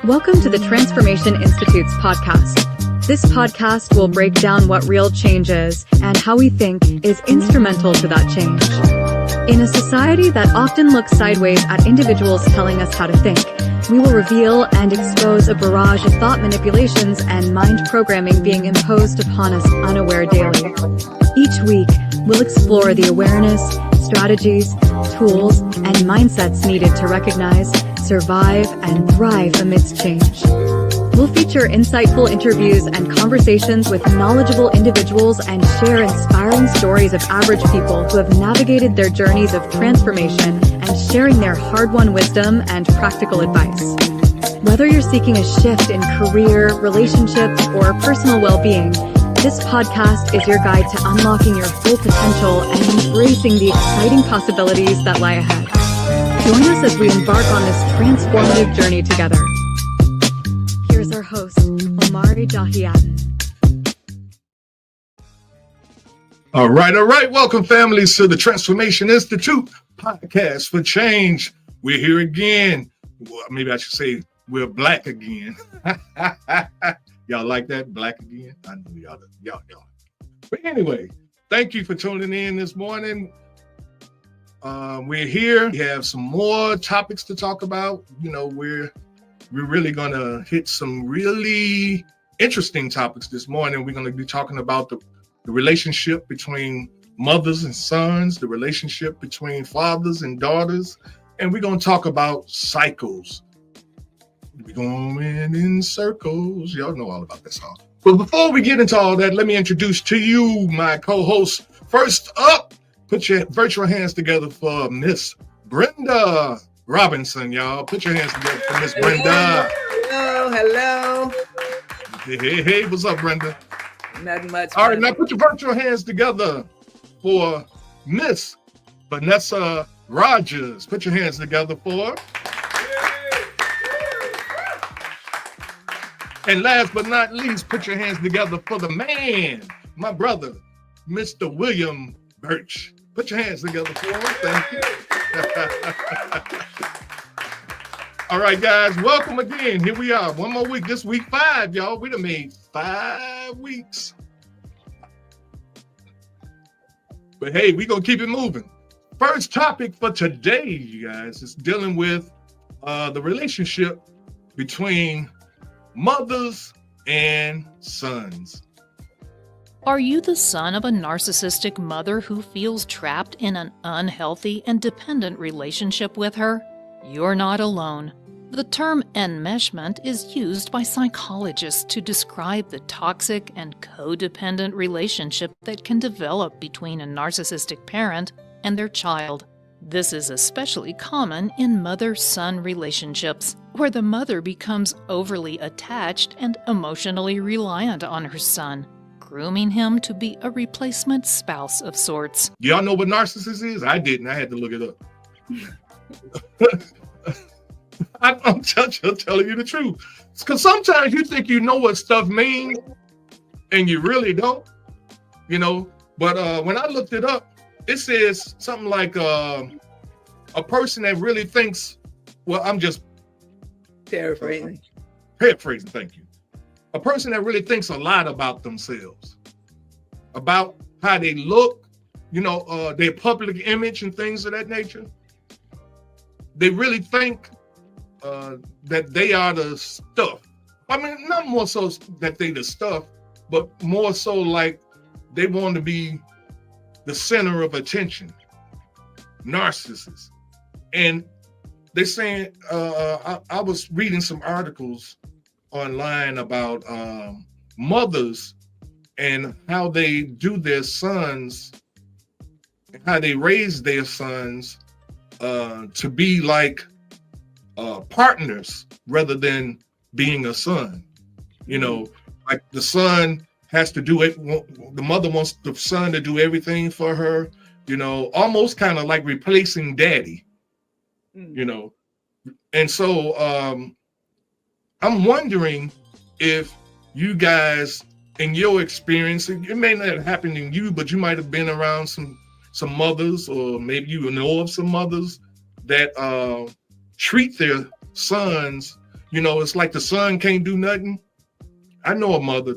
Welcome to the Transformation Institute's podcast. This podcast will break down what real change is and how we think is instrumental to that change. In a society that often looks sideways at individuals telling us how to think, we will reveal and expose a barrage of thought manipulations and mind programming being imposed upon us unaware daily. Each week, we'll explore the awareness, strategies, tools, and mindsets needed to recognize, survive, and thrive amidst change. We'll feature insightful interviews and conversations with knowledgeable individuals and share inspiring stories of average people who have navigated their journeys of transformation and sharing their hard-won wisdom and practical advice. Whether you're seeking a shift in career, relationships, or personal well-being, this podcast is your guide to unlocking your full potential and embracing the exciting possibilities that lie ahead. Join us as we embark on this transformative journey together. Here's our host, Omari, Jahi. All right. Welcome, families, to the Transformation Institute podcast for change. We're here again. Well, maybe I should say we're black again. Y'all like that? Black again? I know y'all. But anyway, thank you for tuning in this morning. We're here. We have some more topics to talk about. You know, we're really going to hit some really interesting topics this morning. We're going to be talking about the relationship between mothers and sons, the relationship between fathers and daughters, and we're going to talk about cycles. We're going in circles. Y'all know all about that song. But before we get into all that, let me introduce to you my co-host. First up, put your virtual hands together for Miss Brenda Robinson, y'all. Put your hands together for Miss Brenda. Hello. Hey, what's up, Brenda? Nothing much. All right, now put your virtual hands together for Miss Vanessa Rogers. Put your hands together for. And last but not least, put your hands together for the man, my brother, Mr. William Birch. Put your hands together for him. Thank you. All right, guys, welcome again. Here we are. One more week. This week 5, y'all. We done made 5 weeks. But hey, we're going to keep it moving. First topic for today, you guys, is dealing with the relationship between mothers and sons. Are you the son of a narcissistic mother who feels trapped in an unhealthy and dependent relationship with her? You're not alone. The term enmeshment is used by psychologists to describe the toxic and codependent relationship that can develop between a narcissistic parent and their child. This is especially common in mother-son relationships, where the mother becomes overly attached and emotionally reliant on her son, grooming him to be a replacement spouse of sorts. Y'all know what narcissist is? I didn't. I had to look it up. I'm telling you the truth. Because sometimes you think you know what stuff means, and you really don't. You know, but when I looked it up, it says something like a person that really thinks, well, I'm just Paraphrasing, thank you. A person that really thinks a lot about themselves, about how they look, you know, their public image and things of that nature. They really think that they are the stuff. I mean, not more so that they the stuff, but more so like they want to be the center of attention. Narcissists. And they're saying, I was reading some articles online about mothers and how they do their sons, how they raise their sons to be like partners rather than being a son. You know, like the son has to do it. The mother wants the son to do everything for her, you know, almost kind of like replacing daddy, you know. And so I'm wondering if you guys, in your experience, it may not have happened to you, but you might have been around some mothers, or maybe you know of some mothers that treat their sons It's like the son can't do nothing. I know a mother,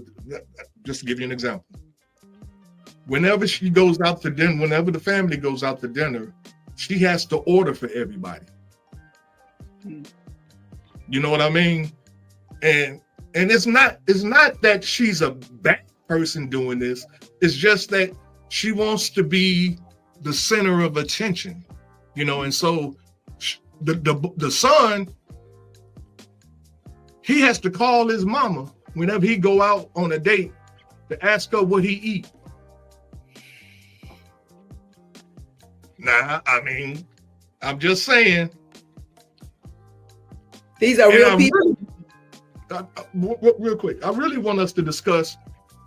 just to give you an example. Whenever she goes out to dinner, whenever the family goes out to dinner, she has to order for everybody. You know what I mean? And it's not that she's a bad person doing this. It's just that she wants to be the center of attention, and so the son, he has to call his mama whenever he go out on a date to ask her what he eat. Nah, I mean, I'm just saying. These are real people. Real quick, I really want us to discuss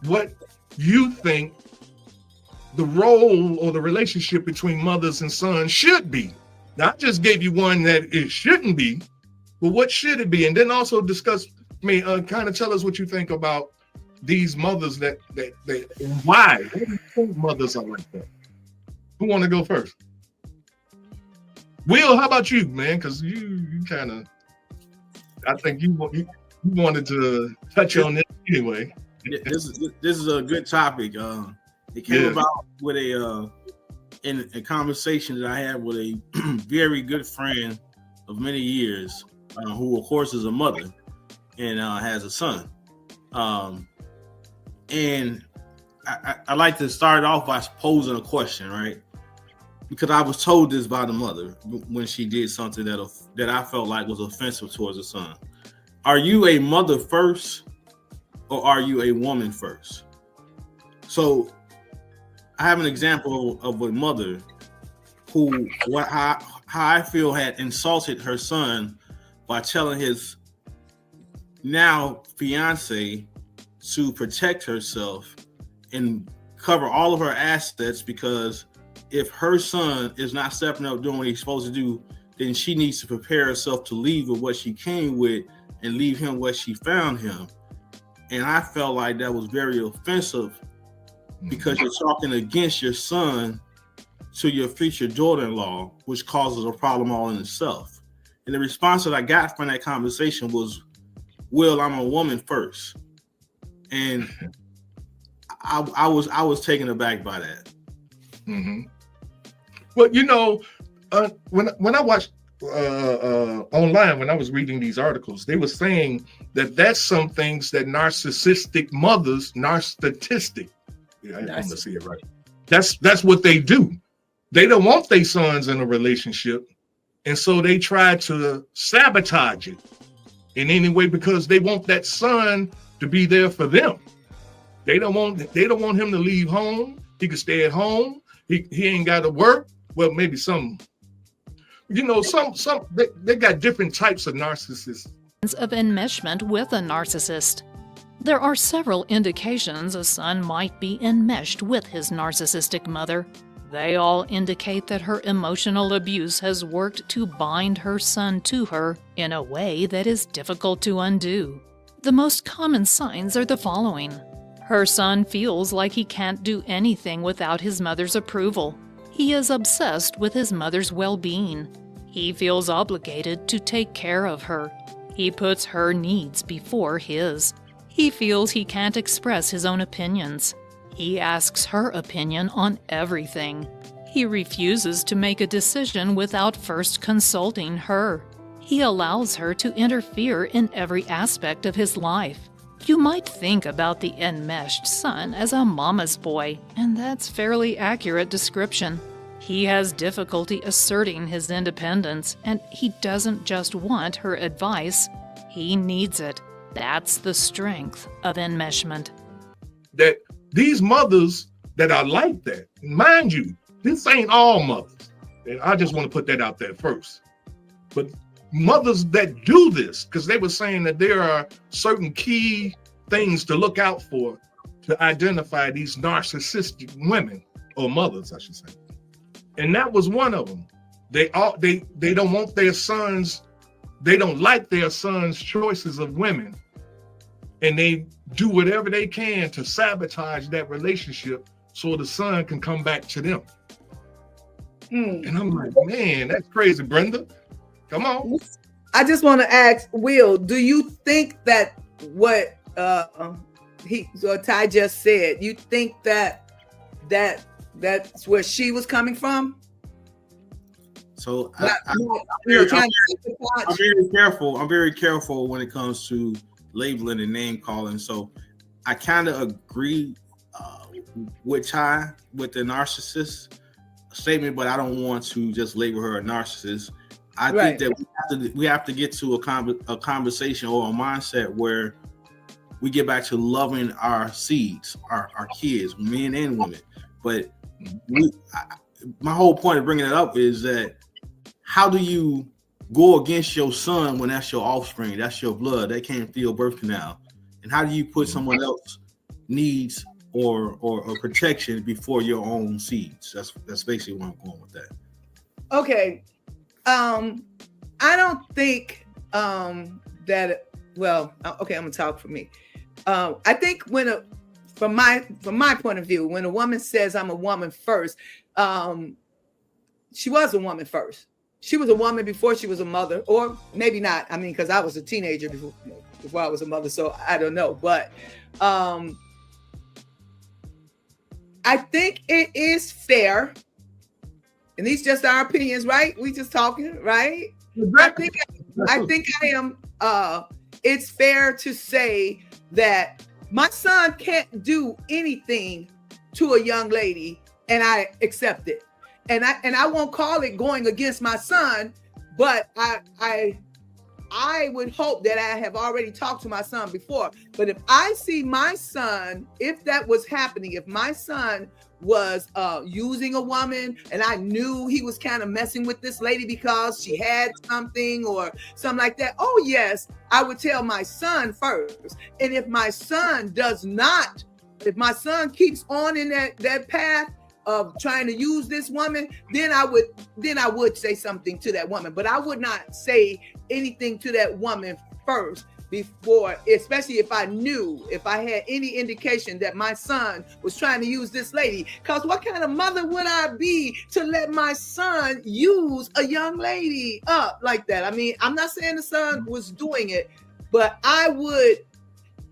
what you think the role or the relationship between mothers and sons should be. Now, I just gave you one that it shouldn't be, but what should it be? And then also discuss, kind of tell us what you think about these mothers that why mothers are like that. Who want to go first? Will, how about you, man? Because you kind of, I think you wanted to touch on this anyway. This is a good topic. It came about with in a conversation that I had with a very good friend of many years, who of course is a mother and has a son. And I like to start off by posing a question, right? Because I was told this by the mother when she did something that I felt like was offensive towards the son. Are you a mother first, or are you a woman first? So I have an example of a mother who, how I feel, had insulted her son by telling his now fiance to protect herself and cover all of her assets, because if her son is not stepping up doing what he's supposed to do, then she needs to prepare herself to leave with what she came with and leave him where she found him. And I felt like that was very offensive, because you're talking against your son to your future daughter-in-law, which causes a problem all in itself. And the response that I got from that conversation was, "Will, I'm a woman first." And I was taken aback by that. Mm-hmm. Well, when I watched online, when I was reading these articles, they were saying that that's some things that narcissistic mothers, yeah, I'm gonna say it right. That's what they do. They don't want their sons in a relationship, and so they try to sabotage it in any way, because they want that son to be there for them. They don't want him to leave home. He can stay at home. He ain't got to work. Well, maybe some they got different types of narcissists. Of enmeshment with a narcissist. There are several indications a son might be enmeshed with his narcissistic mother. They all indicate that her emotional abuse has worked to bind her son to her in a way that is difficult to undo. The most common signs are the following. Her son feels like he can't do anything without his mother's approval. He is obsessed with his mother's well-being. He feels obligated to take care of her. He puts her needs before his. He feels he can't express his own opinions. He asks her opinion on everything. He refuses to make a decision without first consulting her. He allows her to interfere in every aspect of his life. You might think about the enmeshed son as a mama's boy, and that's fairly accurate description. He has difficulty asserting his independence, and he doesn't just want her advice, he needs it. That's the strength of enmeshment. That these mothers that are like that, mind you, this ain't all mothers. And I just want to put that out there first. But mothers that do this, because they were saying that there are certain key things to look out for to identify these narcissistic women, or mothers, I should say. And that was one of them. They don't want their sons, they don't like their sons' choices of women. And they do whatever they can to sabotage that relationship so the son can come back to them. And I'm like, man, that's crazy, Brenda. Come on. I just want to ask Will, do you think that what Ty just said, you think that's where she was coming from? So I'm very careful. I'm very careful when it comes to labeling and name calling. So I kind of agree with Ty with the narcissist statement, but I don't want to just label her a narcissist. I think that we have to get to a conversation or a mindset where we get back to loving our seeds, our kids, men and women. But my whole point of bringing it up is that how do you go against your son when that's your offspring, that's your blood, they can't feel birth canal, and how do you put someone else's needs or protection before your own seeds? That's basically where I'm going with that. Okay, I don't think that. Well, okay, I'm gonna talk for me. I think from my point of view, when a woman says I'm a woman first, she was a woman first. She was a woman before she was a mother, or maybe not. I mean, because I was a teenager before I was a mother, so I don't know. But I think it is fair, and these just our opinions, right? We just talking, right? Exactly. I think I am. It's fair to say that my son can't do anything to a young lady, and I accept it. And I won't call it going against my son, but I would hope that I have already talked to my son before. But if I see my son, if that was happening, if my son was using a woman and I knew he was kind of messing with this lady because she had something or something like that, oh yes, I would tell my son first. And if my son does not, if my son keeps on in that path of trying to use this woman, then I would say something to that woman. But I would not say anything to that woman first before, especially if I had any indication that my son was trying to use this lady. Because what kind of mother would I be to let my son use a young lady up like that? I mean, I'm not saying the son was doing it, but I would,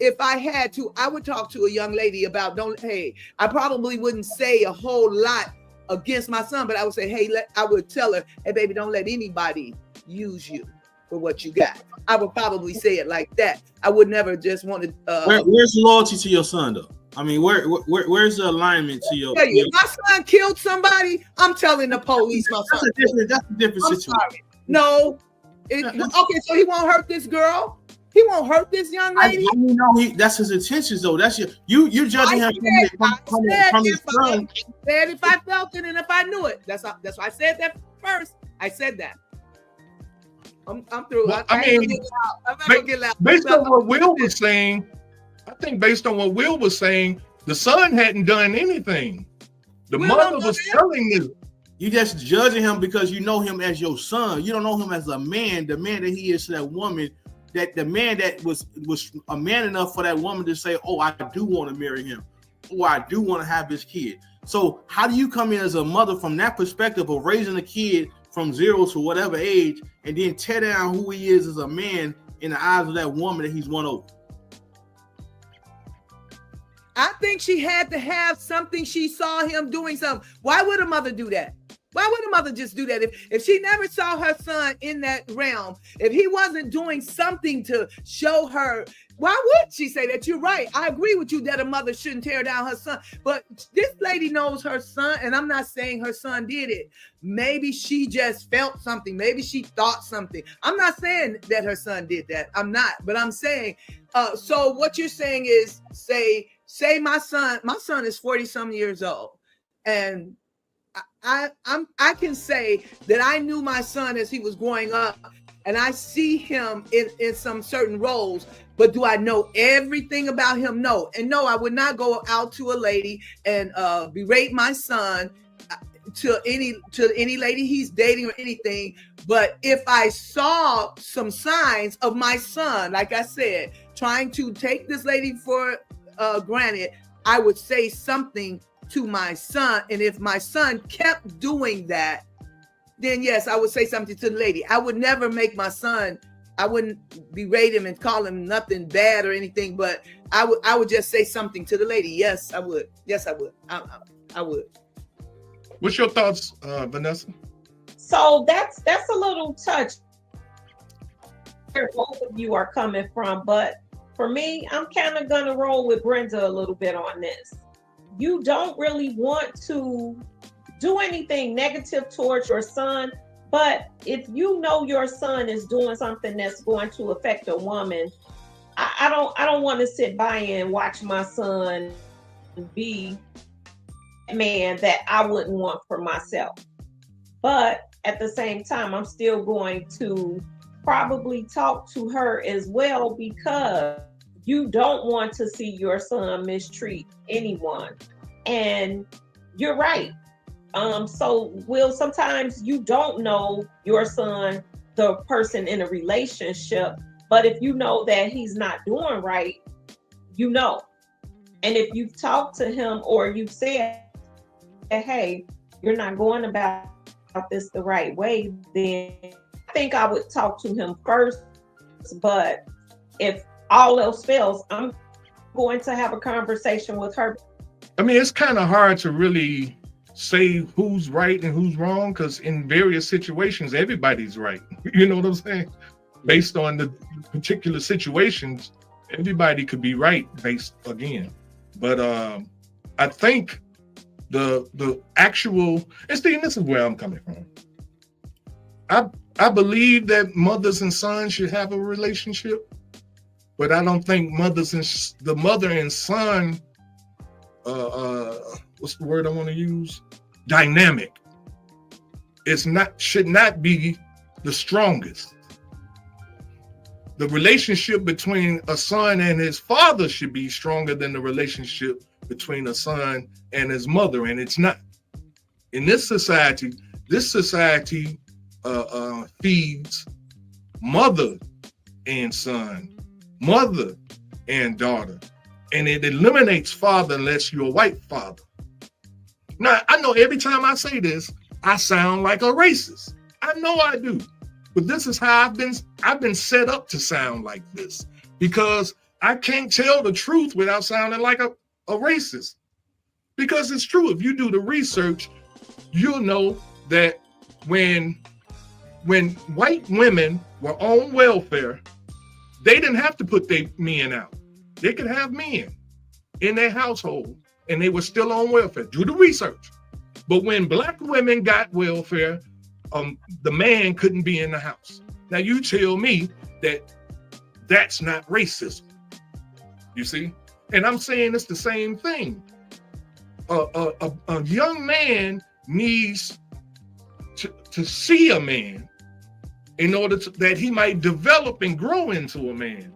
if I had to, I would talk to a young lady about, I probably wouldn't say a whole lot against my son, but I would say, I would tell her, hey, baby, don't let anybody use you for what you got. I would probably say it like that. I would never just want to. Where's the loyalty to your son, though? I mean, where's the alignment to your? If my son killed somebody, I'm telling the police my son. That's a different situation. Sorry. No. Okay, so he won't hurt this girl. He won't hurt this young lady. I know that's his intentions, though. That's you judging him from his son. I said if I felt it and if I knew it. That's why I said that first. I said that. I'm through. Well, based on what Will was saying, I think based on what Will was saying, the son hadn't done anything. The mother was telling you. You just judging him because you know him as your son. You don't know him as a man, the man that he is to that woman. That the man that was a man enough for that woman to say, oh, I do want to marry him. Oh, I do want to have this kid. So how do you come in as a mother from that perspective of raising a kid from 0 to whatever age and then tear down who he is as a man in the eyes of that woman that he's won over? I think she had to have something. She saw him doing something. Why would a mother do that? Why would a mother just do that? If she never saw her son in that realm, if he wasn't doing something to show her, why would she say that? You're right. I agree with you that a mother shouldn't tear down her son. But this lady knows her son, and I'm not saying her son did it. Maybe she just felt something. Maybe she thought something. I'm not saying that her son did that. I'm not. But I'm saying, so what you're saying is, say my son is 40-some years old, and I can say that I knew my son as he was growing up, and I see him in some certain roles, but do I know everything about him? No. And no, I would not go out to a lady and berate my son to any lady he's dating or anything. But if I saw some signs of my son, like I said, trying to take this lady for granted, I would say something to my son. And if my son kept doing that, then yes, I would say something to the lady. I would never make my son I wouldn't berate him and call him nothing bad or anything, but I would just say something to the lady. Yes, I would. Yes, I would. I would. What's your thoughts, Vanessa? So that's a little touch where both of you are coming from, but for me, I'm kind of gonna roll with Brenda a little bit on this. You don't really want to do anything negative towards your son, but if you know your son is doing something that's going to affect a woman, I don't want to sit by and watch my son be a man that I wouldn't want for myself. But at the same time, I'm still going to probably talk to her as well, because you don't want to see your son mistreat anyone. And you're right. So Will, sometimes you don't know your son, the person in a relationship, but if you know that he's not doing right, you know. And if you've talked to him or you've said, hey, you're not going about this the right way, then I think I would talk to him first. But if all else fails, I'm going to have a conversation with her. I mean, it's kind of hard to really say who's right and who's wrong, because in various situations, everybody's right. You know what I'm saying? Based on the particular situations, everybody could be right based again. But I think the actual, and Steve, this is where I'm coming from. I believe that mothers and sons should have a relationship, but I don't think the mother and son, what's the word I want to use? Dynamic. Should not be the strongest. The relationship between a son and his father should be stronger than the relationship between a son and his mother, and it's not. In this society feeds mother and son, mother and daughter, and it eliminates father unless you're a white father. Now, I know every time I say this, I sound like a racist. I know I do. But this is how I've been set up to sound like this, because I can't tell the truth without sounding like a racist. Because it's true. If you do the research, you'll know that when white women were on welfare, they didn't have to put their men out. They could have men in their household and they were still on welfare. Do the research. But when black women got welfare, the man couldn't be in the house. Now you tell me that that's not racism. You see? And I'm saying it's the same thing. A young man needs to see a man in order that he might develop and grow into a man.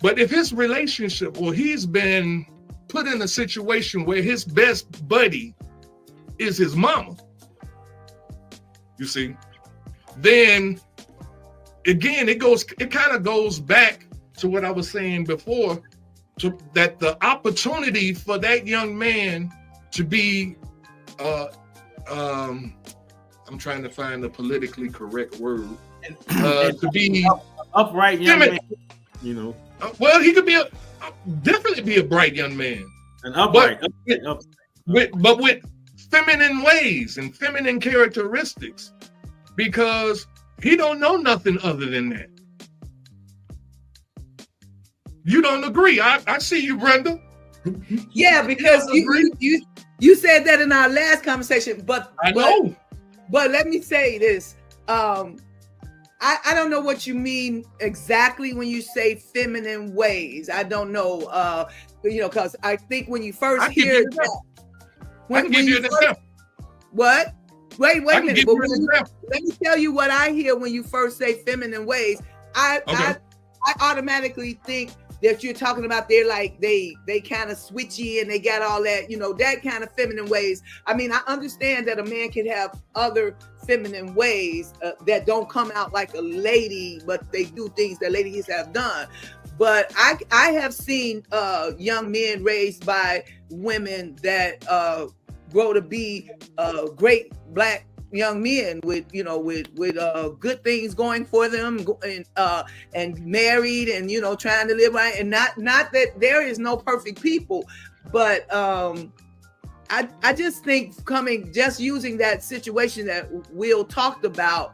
But if his relationship, or he's been put in a situation where his best buddy is his mama, you see, then again, it kind of goes back to what I was saying before, that the opportunity for that young man to be, I'm trying to find the politically correct word, to be upright young man, you know. Well, he could be definitely be a bright young man, an upright, but with feminine ways and feminine characteristics, because he don't know nothing other than that. You don't agree? I see you, Brenda. Yeah, because you said that in our last conversation, but I know. But let me say this. I don't know what you mean exactly when you say feminine ways. I don't know, because I think when you first hear that, when you first, what? Wait a minute. Let me tell you what I hear when you first say feminine ways. I automatically think that you're talking about they kind of switchy and they got all that, that kind of feminine ways. I mean, I understand that a man can have other feminine ways that don't come out like a lady, but they do things that ladies have done. But I have seen young men raised by women that grow to be great black young men with good things going for them, and married, and trying to live right. And not that there is no perfect people, but I just think just using that situation that Will talked about,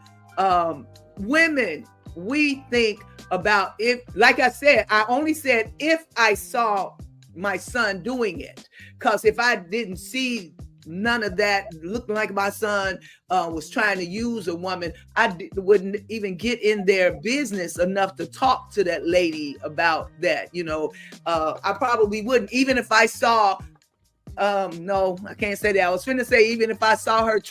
women, we think about, if, like I said, I only said if I saw my son doing it, because if I didn't see none of that, looking like my son was trying to use a woman, wouldn't even get in their business enough to talk to that lady about that. I probably wouldn't, even if I saw, no, I can't say that. I was finna say, even if I saw her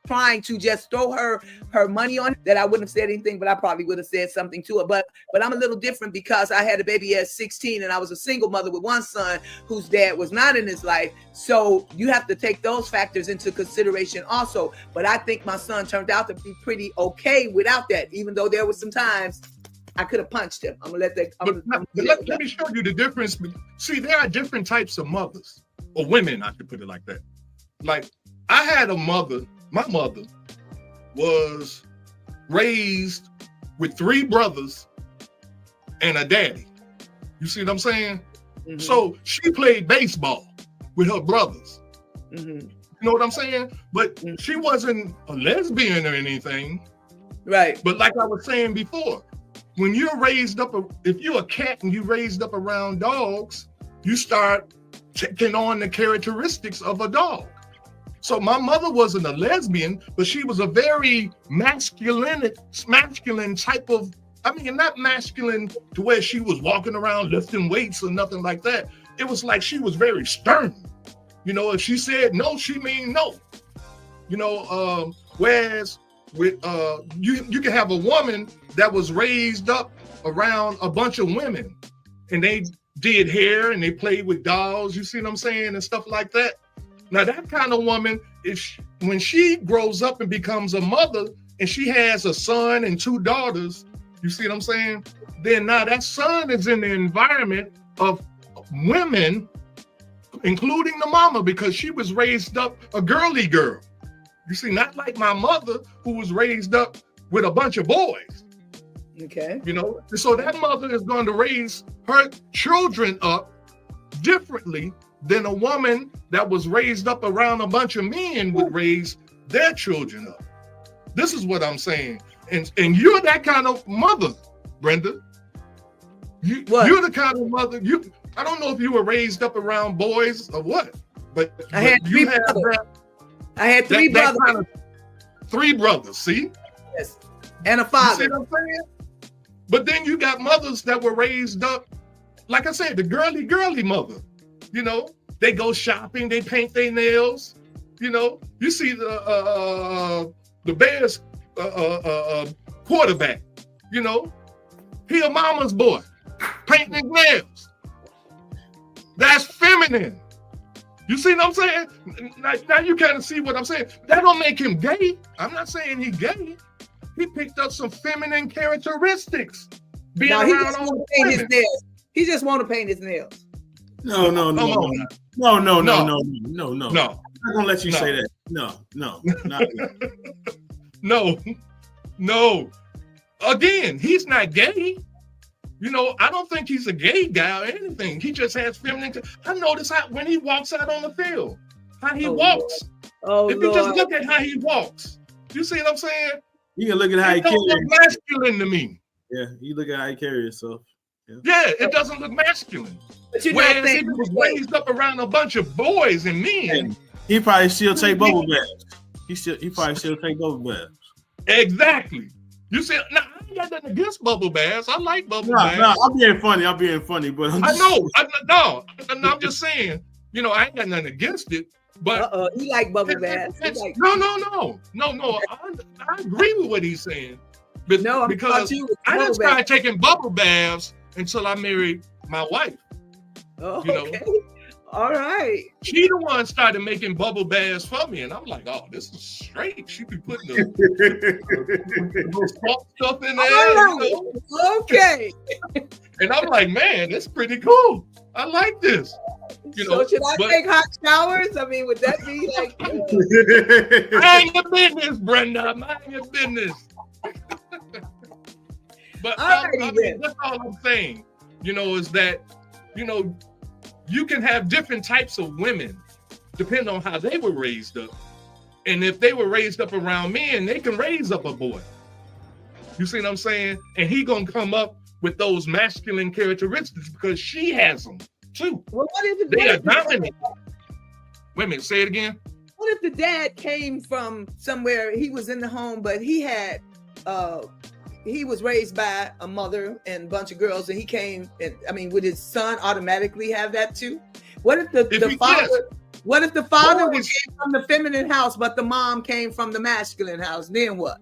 trying to just throw her money on that, I wouldn't have said anything, but I probably would have said something to her. But I'm a little different because I had a baby at 16 and I was a single mother with one son whose dad was not in his life. So you have to take those factors into consideration also. But I think my son turned out to be pretty okay without that, even though there were some times I could have punched him. I'm gonna let that. Let me show you the difference. See, there are different types of mothers, or women, I could put it like that. Like, I had a mother. My mother was raised with 3 brothers and a daddy. You see what I'm saying? Mm-hmm. So she played baseball with her brothers. Mm-hmm. You know what I'm saying? But she wasn't a lesbian or anything. Right. But like I was saying before, when you're raised up, if you're a cat and you're raised up around dogs, you start taking on the characteristics of a dog. So my mother wasn't a lesbian, but she was a very masculine type of, not masculine to where she was walking around lifting weights or nothing like that. It was like she was very stern. If she said no, she mean no. Whereas with you can have a woman that was raised up around a bunch of women and they did hair and they played with dolls, you see what I'm saying, and stuff like that. Now that kind of woman, when she grows up and becomes a mother and she has a son and 2 daughters, you see what I'm saying? Then now that son is in the environment of women, including the mama, because she was raised up a girly girl. You see, not like my mother who was raised up with a bunch of boys. Okay. So that mother is going to raise her children up differently than a woman that was raised up around a bunch of men would raise their children up. This is what I'm saying. And you're that kind of mother, Brenda. You're the kind of mother, I don't know if you were raised up around boys or what, but I had 3 brothers. I had 3 brothers. Kind of 3 brothers, see? Yes. And a father. You see what I'm saying? But then you got mothers that were raised up, like I said, the girly mother. They go shopping, they paint their nails. You see the Bears quarterback. He a mama's boy, painting his nails. That's feminine. You see what I'm saying? Now you kind of see what I'm saying. That don't make him gay. I'm not saying he's gay. He picked up some feminine characteristics. He just want to paint his nails. He just want to paint his nails. No. I'm not gonna let you say that. No. Again, he's not gay. I don't think he's a gay guy or anything. He just has feminine. I notice when he walks out on the field, how he walks. Lord. If you just look at how he walks, you see what I'm saying? You can look at how he carries. It doesn't look masculine to me. Yeah, you look at how he carries himself. Yeah, it doesn't look masculine. But you Whereas if he was raised up around a bunch of boys and men, he probably still take bubble baths. He probably still take bubble baths. Exactly. You see, now I ain't got nothing against bubble baths. I like bubble baths. No, I'm being funny, but I'm just saying. I ain't got nothing against it. But he like bubble baths. No. I agree with what he's saying. But no, because I didn't start taking bubble baths until I married my wife. Oh, okay. All right. She the one started making bubble baths for me, and I'm like, oh, this is straight. She be putting the salt stuff in there. Okay. And I'm like, man, that's pretty cool. I like this. You know, So should I take hot showers? I mean, would that be like? Mind your business, Brenda. Mind your business. But I mean, that's all I'm saying. You know, is that, you know, you can have different types of women depending on how they were raised up. And if they were raised up around men, they can raise up a boy. You see what I'm saying? And he gonna come up with those masculine characteristics because she has them too. Well, they are dominant. Wait a minute, say it again. What if the dad came from somewhere, he was in the home, but he had he was raised by a mother and a bunch of girls, and he came, and I mean, would his son automatically have that too? What if the father? What if the father came from the feminine house, but the mom came from the masculine house? Then what?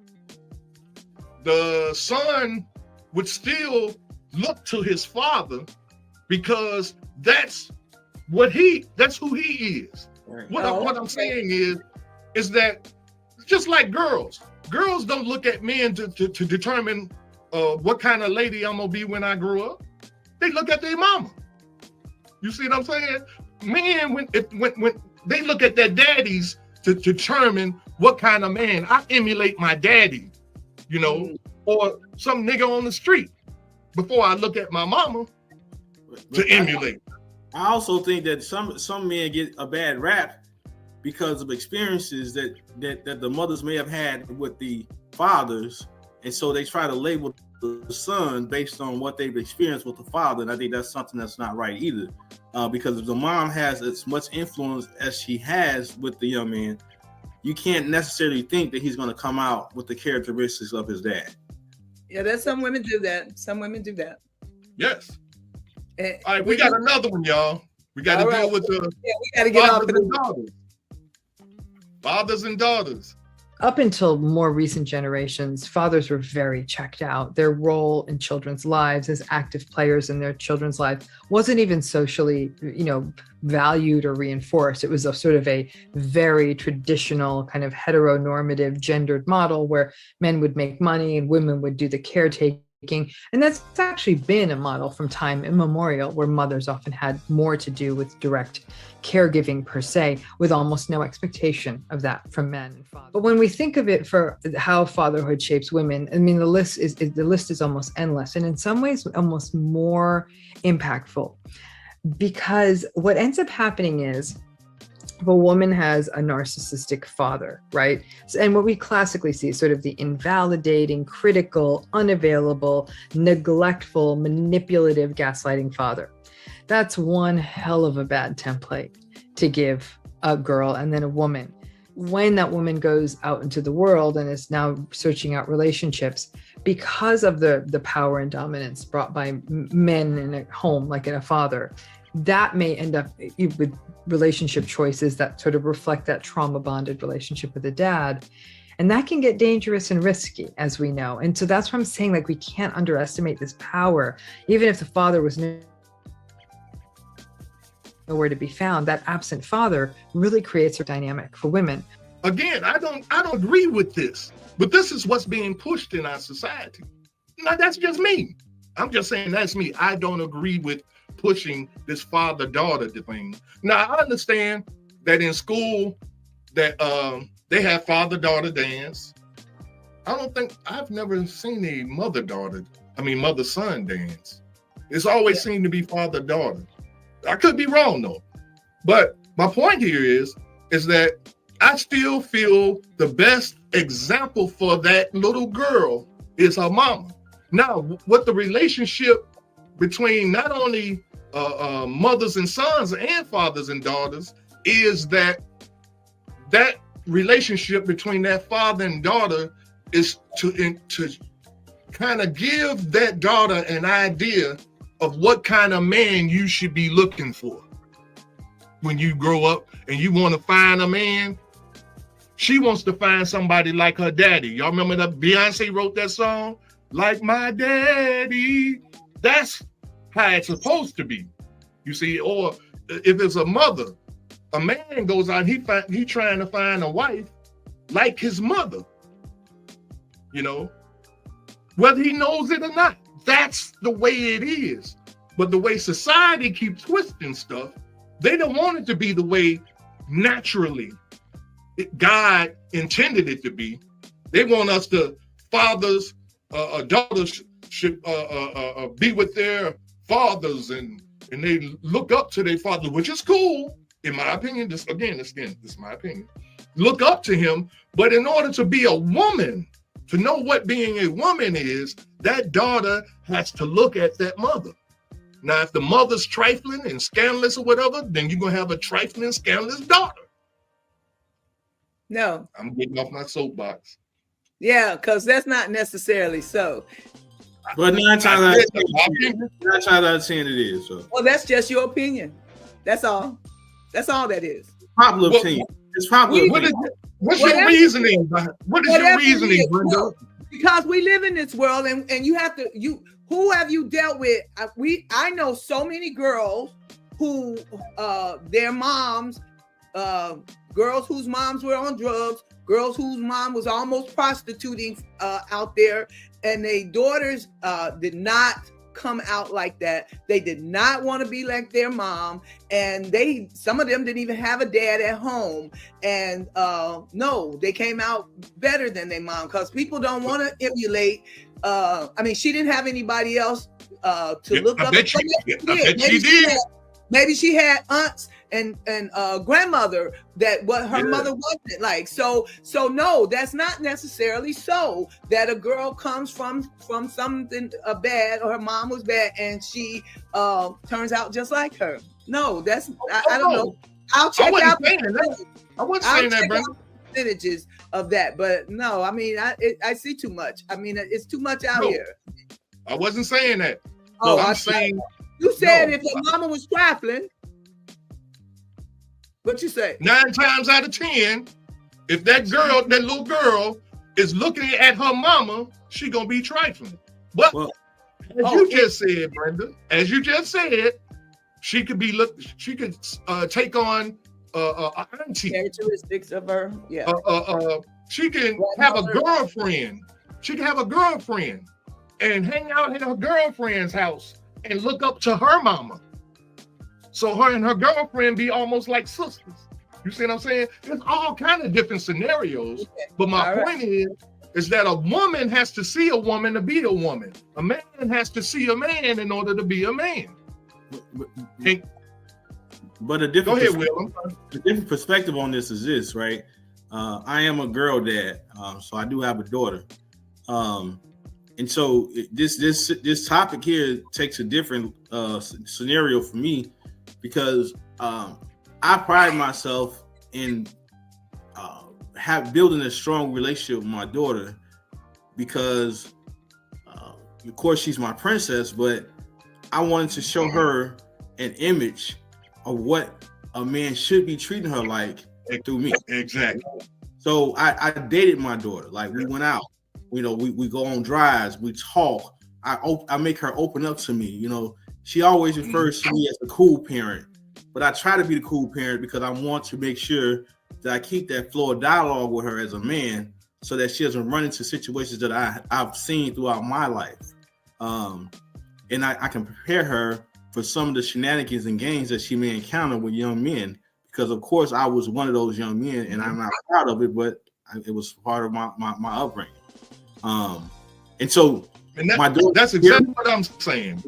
The son would still look to his father because that's who he is. Right. What I'm saying is that just like girls don't look at men to determine what kind of lady I'm gonna be when I grow up. They look at their mama. You see what I'm saying? Men, when they look at their daddies to determine what kind of man. I emulate my daddy, you know, or some nigga on the street before I look at my mama to emulate. I also think that some men get a bad rap because of experiences that the mothers may have had with the fathers, and so they try to label the son based on what they've experienced with the father, and I think that's something that's not right either. Because if the mom has as much influence as she has with the young man, you can't necessarily think that he's going to come out with the characteristics of his dad. Yeah, there's some women do that. Some women do that. Yes. All right, we got another one, y'all. We got to deal with the we got to get off and daughters. Fathers and daughters. Up until more recent generations, fathers were very checked out. Their role in children's lives as active players in their children's lives wasn't even socially, valued or reinforced. It was a sort of a very traditional kind of heteronormative gendered model where men would make money and women would do the caretaking. And that's actually been a model from time immemorial, where mothers often had more to do with direct caregiving per se, with almost no expectation of that from men and fathers. But when we think of it for how fatherhood shapes women, I mean, the list is almost endless, and in some ways almost more impactful, because what ends up happening is, if a woman has a narcissistic father, right? And what we classically see is sort of the invalidating, critical, unavailable, neglectful, manipulative, gaslighting father. That's one hell of a bad template to give a girl and then a woman. When that woman goes out into the world and is now searching out relationships, because of the power and dominance brought by men in a home, like in a father, that may end up with relationship choices that sort of reflect that trauma bonded relationship with a dad. And that can get dangerous and risky, as we know. And so that's what I'm saying, like, we can't underestimate this power. Even if the father was nowhere to be found, that absent father really creates a dynamic for women. Again, I don't agree with this, but this is what's being pushed in our society. Now, that's just me. I'm just saying that's me. I don't agree with pushing this father-daughter thing. Now, I understand that in school that they have father-daughter dance. I've never seen a mother-son dance. It's always seemed to be father-daughter. I could be wrong though. But my point here is that I still feel the best example for that little girl is her mama. Now, what the relationship between not only mothers and sons and fathers and daughters is that relationship between that father and daughter is to kind of give that daughter an idea of what kind of man you should be looking for when you grow up and you want to find a man. She wants to find somebody like her daddy. Y'all remember that Beyonce wrote that song? Like my daddy. That's how it's supposed to be. You see, or if it's a mother, a man goes out, he trying to find a wife like his mother, whether he knows it or not. that's the way it is. But the way society keeps twisting stuff, they don't want it to be the way naturally God intended it to be. They want us to fathers, daughters should be with their fathers, and they look up to their father, which is cool, in my opinion. This is my opinion. Look up to him, but in order to be a woman, to know what being a woman is, that daughter has to look at that mother. Now, if the mother's trifling and scandalous or whatever, then you're gonna have a trifling, scandalous daughter. No. I'm getting off my soapbox. Yeah, because that's not necessarily so. But 9 times out of 10 it is. So. Well, that's just your opinion. That's all. That's all that is. Popular opinion. It's popular opinion. What's your reasoning? What is your reasoning, Brenda? Because we live in this world, and you have to. Who have you dealt with? I know so many girls who their moms, girls whose moms were on drugs, girls whose mom was almost prostituting out there, and their daughters did not come out like that. They did not want to be like their mom, and some of them didn't even have a dad at home, and no, they came out better than their mom, because people don't want to emulate. I mean, she didn't have anybody else to look up. Maybe she had aunts and grandmother that what her mother wasn't like. So no, that's not necessarily so that a girl comes from something bad, or her mom was bad and she turns out just like her. No, that's I don't know. I'll check out. I wasn't saying that, Brenda. Percentages of that, but no, I mean, I see too much. I mean, it's too much out here. I wasn't saying that. Oh, I'm saying you said if your mama was trifling. What you say? 9 times out of 10, if that little girl is looking at her mama, she gonna be trifling. But you just said, Brenda, as you just said, she could take on auntie characteristics of her. Yeah. She can have a girlfriend. She can have a girlfriend and hang out in her girlfriend's house and look up to her mama. So her and her girlfriend be almost like sisters. You see what I'm saying? There's all kind of different scenarios. But my point is that a woman has to see a woman to be a woman. A man has to see a man in order to be a man. But a different perspective on this is this, right? I am a girl dad, so I do have a daughter. And so this topic here takes a different scenario for me, because I pride myself in building a strong relationship with my daughter, because of course she's my princess, but I wanted to show her an image of what a man should be treating her like through me. Exactly. So I dated my daughter. Like, we went out, we go on drives, we talk. I make her open up to me. She always refers to me as the cool parent, but I try to be the cool parent because I want to make sure that I keep that flow of dialogue with her as a man, so that she doesn't run into situations that I've seen throughout my life. And I can prepare her for some of the shenanigans and games that she may encounter with young men, because of course I was one of those young men, and I'm not proud of it, but it was part of my upbringing. And so that's exactly what I'm saying.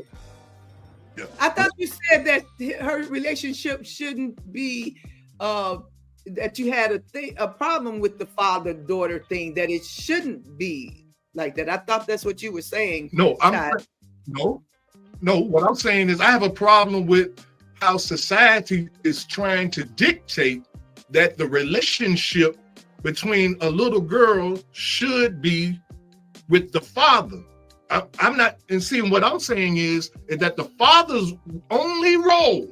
Yeah. I thought you said that her relationship shouldn't be that you had a problem with the father-daughter thing, that it shouldn't be like that. I thought that's what you were saying. No, what I'm saying is I have a problem with how society is trying to dictate that the relationship between a little girl should be with the father. I'm not, and seeing what I'm saying is that the father's only role,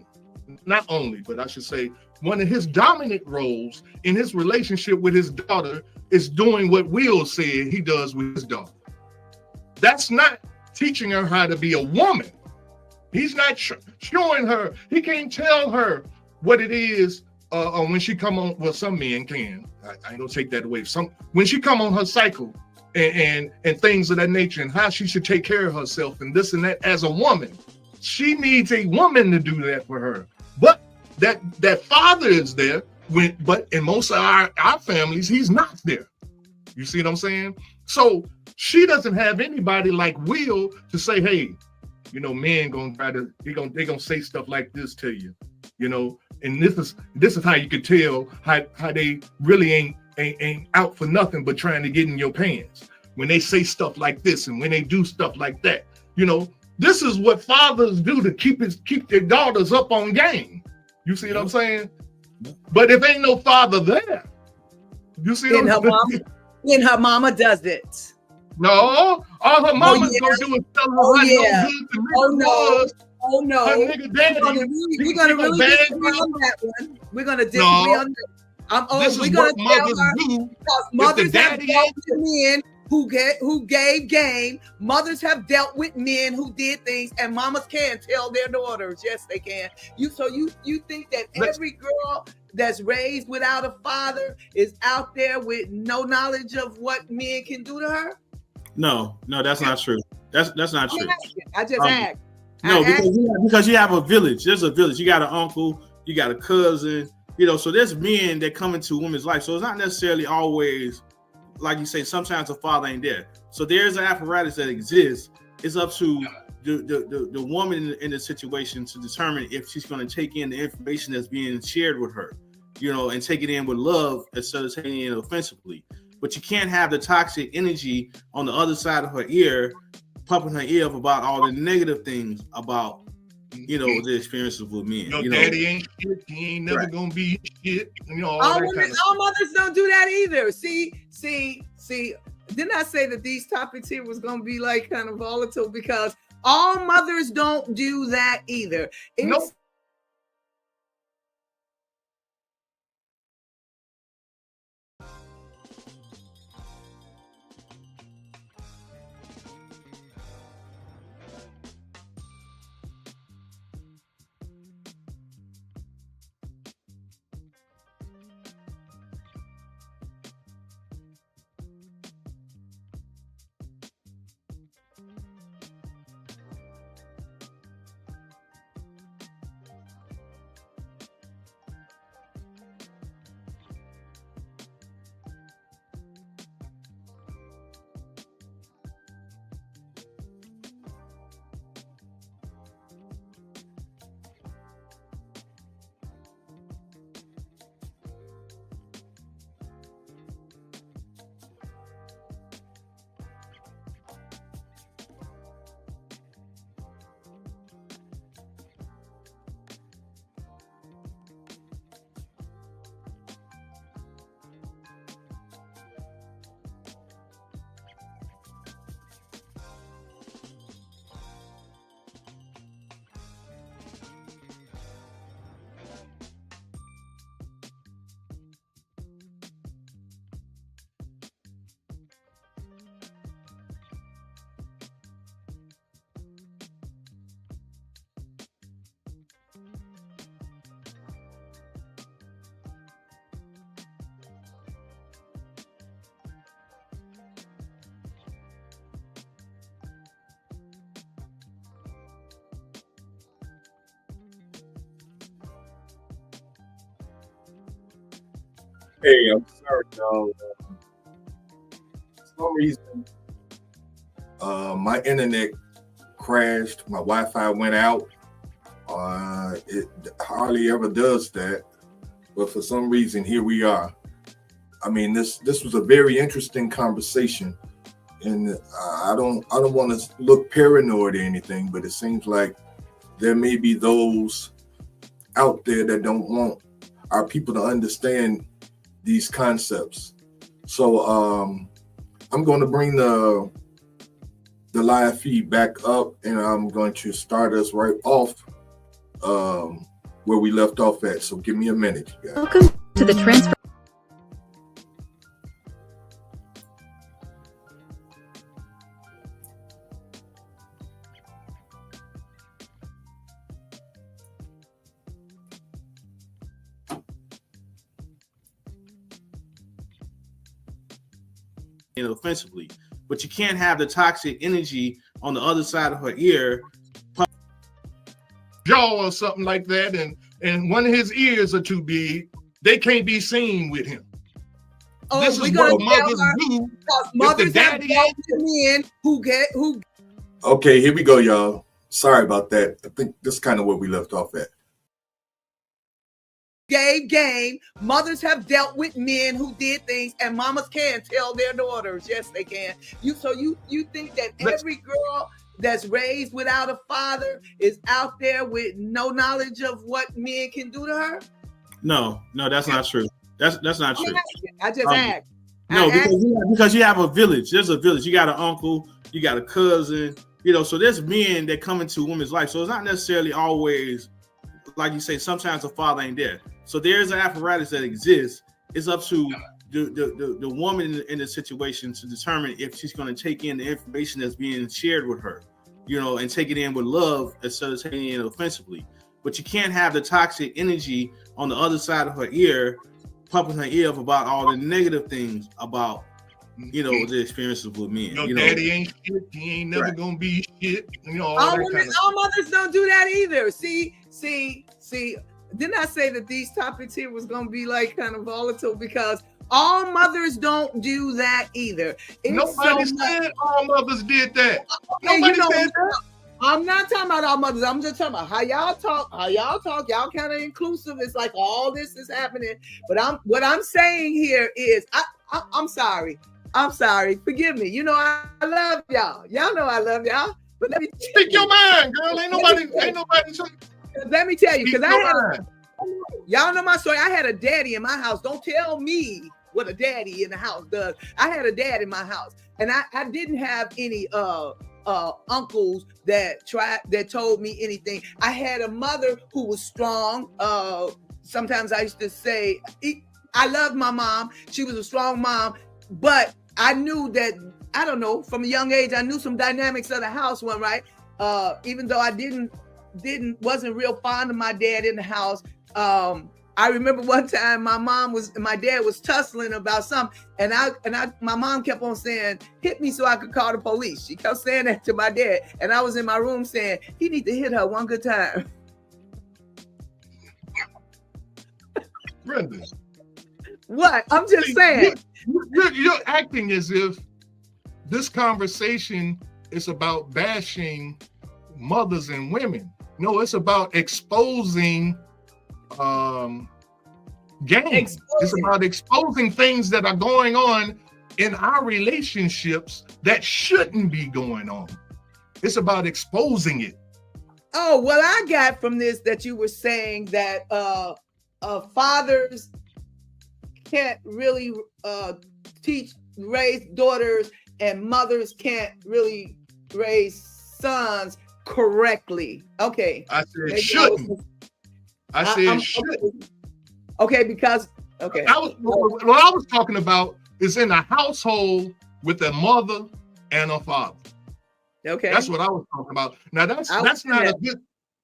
not only, but I should say one of his dominant roles in his relationship with his daughter is doing what Will said he does with his daughter. That's not teaching her how to be a woman. He's not showing her. He can't tell her what it is when she come on. Well, some men can. I ain't gonna take that away. When she come on her cycle and things of that nature, and how she should take care of herself and this and that as a woman. She needs a woman to do that for her. But that father is there but in most of our families, he's not there. You see what I'm saying? So she doesn't have anybody like Will to say, hey, men gonna try to they gonna say stuff like this to you, and this is how you could tell how they really ain't out for nothing but trying to get in your pants when they say stuff like this and when they do stuff like that. This is what fathers do to keep their daughters up on game. You see what I'm saying? But if ain't no father there, you see what I'm saying? Then her mama does it. No, all her mama's gonna do is tell her how no good the nigga was. Oh no! Her nigga daddy. We're gonna really disagree on that one. We're gonna disagree on that. This is what mothers do. Because mothers have dealt with men who gave game. Mothers have dealt with men who did things, and mamas can tell their daughters. Yes, they can. You think that every girl that's raised without a father is out there with no knowledge of what men can do to her? No, that's not true. That's not true. I just asked. No, because you have a village. There's a village. You got an uncle, you got a cousin, so there's men that come into a woman's life. So it's not necessarily always, like you say, sometimes the father ain't there. So there's an apparatus that exists. It's up to the woman in the situation to determine if she's going to take in the information that's being shared with her, and take it in with love instead of taking it in offensively. But you can't have the toxic energy on the other side of her ear, pumping her ear up about all the negative things about, the experiences with men. Your daddy ain't shit. He ain't never gonna be shit. All mothers don't do that either. See. Didn't I say that these topics here was gonna be like kind of volatile? Because all mothers don't do that either. Nope. Hey, I'm sorry, y'all. For some reason, my internet crashed. My Wi-Fi went out. It hardly ever does that, but for some reason, here we are. I mean, this was a very interesting conversation, and I don't want to look paranoid or anything, but it seems like there may be those out there that don't want our people to understand these concepts. So I'm going to bring the live feed back up, and I'm going to start us right off where we left off at. So give me a minute, you guys. Welcome to the transfer. Offensively. but you can't have the toxic energy on the other side of her ear. Jaw or something like that, and one of his ears are too big. They can't be seen with him. Oh, This we're is gonna what mothers do. because mothers have daddy dealt with men who. Okay, here we go, y'all. Sorry about that. I think this is kind of where we left off at. Gay game. Mothers have dealt with men who did things, and mamas can tell their daughters. Yes, they can. You think that every girl that's raised without a father is out there with no knowledge of what men can do to her? No, that's not true. That's not true. I just asked. No, because you have a village. There's a village. You got an uncle, you got a cousin, so there's men that come into women's life. So it's not necessarily always, like you say, sometimes the father ain't there. So there's an apparatus that exists. It's up to the woman in the situation to determine if she's going to take in the information that's being shared with her, and take it in with love instead of taking it in offensively. But you can't have the toxic energy on the other side of her ear, pumping her ear up about all the negative things about, the experiences with men. Your daddy ain't shit. He ain't never gonna be shit. All mothers don't do that either. See. Didn't I say that these topics here was gonna be like kind of volatile because all mothers don't do that either. Nobody said all mothers did that. Okay, Nobody said that. I'm not talking about all mothers. I'm just talking about how y'all talk. Y'all kind of inclusive. It's like all this is happening. But what I'm saying here is I'm sorry. I'm sorry. Forgive me. I love y'all. Y'all know I love y'all. But let me speak your mind, girl. Ain't nobody. Let me tell you, because y'all know my story. I had a daddy in my house. Don't tell me what a daddy in the house does. I had a dad in my house, and I didn't have any uncles that told me anything. I had a mother who was strong. Sometimes I used to say I loved my mom. She was a strong mom, but I knew that, I don't know, from a young age, I knew some dynamics of the house weren't right. Even though I wasn't real fond of my dad in the house. I remember one time my dad was tussling about something, and my mom kept on saying, hit me so I could call the police. She kept saying that to my dad, and I was in my room saying, he need to hit her one good time. Brenda. What? I'm just saying. You're acting as if this conversation is about bashing mothers and women. No, it's about exposing games. It's about exposing things that are going on in our relationships that shouldn't be going on. It's about exposing it. Oh, well, I got from this that you were saying that fathers can't really raise daughters, and mothers can't really raise sons correctly. Okay. I said shouldn't. I said shouldn't. Okay, because what I was talking about is in a household with a mother and a father. Okay. That's what I was talking about. Now that's not a good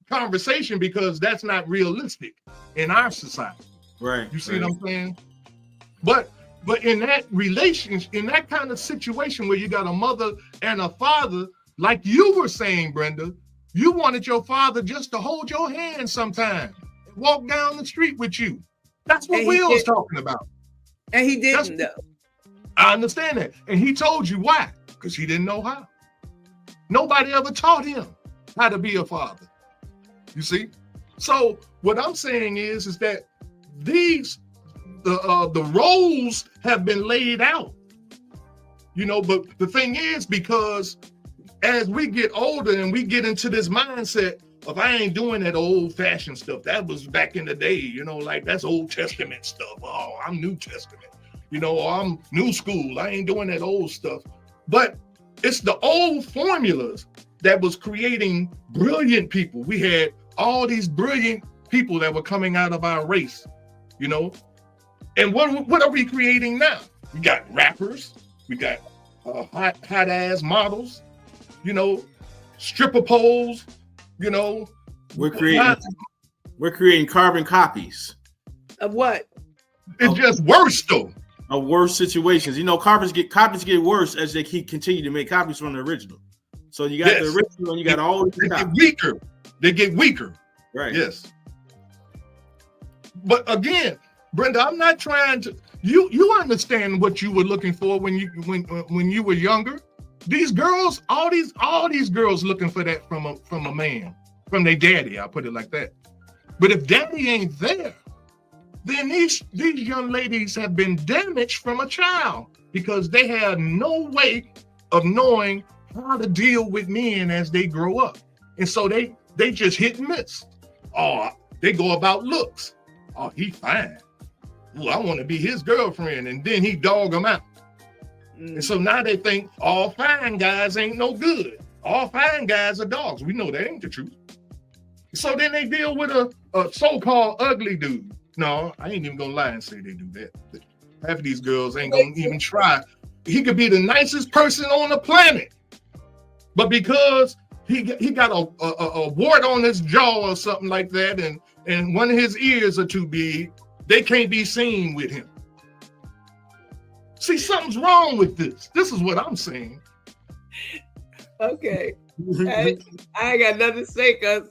conversation because that's not realistic in our society. Right. You see what I'm saying? But in that relationship, in that kind of situation where you got a mother and a father, like you were saying, Brenda, you wanted your father just to hold your hand sometime and walk down the street with you. That's what Will was talking about. And he didn't, though. I understand that. And he told you why. Because he didn't know how. Nobody ever taught him how to be a father. You see? So what I'm saying is that the roles have been laid out. But the thing is, because as we get older and we get into this mindset of I ain't doing that old-fashioned stuff. That was back in the day, like that's Old Testament stuff. Oh, I'm New Testament, or I'm new school. I ain't doing that old stuff. But it's the old formulas that was creating brilliant people. We had all these brilliant people that were coming out of our race, And what are we creating now? We got rappers. We got hot ass models, stripper poles, We're creating carbon copies. Of what? It's just worse though. of worse situations. You know, copies get worse as they continue to make copies from the original. So you got the original and you got all these They copies. get weaker. They get weaker. Right. Yes. But again, Brenda, I'm not trying to. You understand what you were looking for when you were younger. These girls, all these girls looking for that from a man, from their daddy. I'll put it like that. But if daddy ain't there, then these young ladies have been damaged from a child because they have no way of knowing how to deal with men as they grow up. And so they just hit and miss. Oh, they go about looks. Oh, he fine. Ooh, I want to be his girlfriend. And then he dog them out. And so now they think all fine guys ain't no good. All fine guys are dogs. We know that ain't the truth. So then they deal with a so-called ugly dude. No, I ain't even gonna lie and say they do that. Half of these girls ain't gonna even try. He could be the nicest person on the planet, but because he got a wart on his jaw or something like that, and one of his ears are too big, they can't be seen with him. See, something's wrong with this. This is what I'm saying. Okay. I ain't got nothing to say because,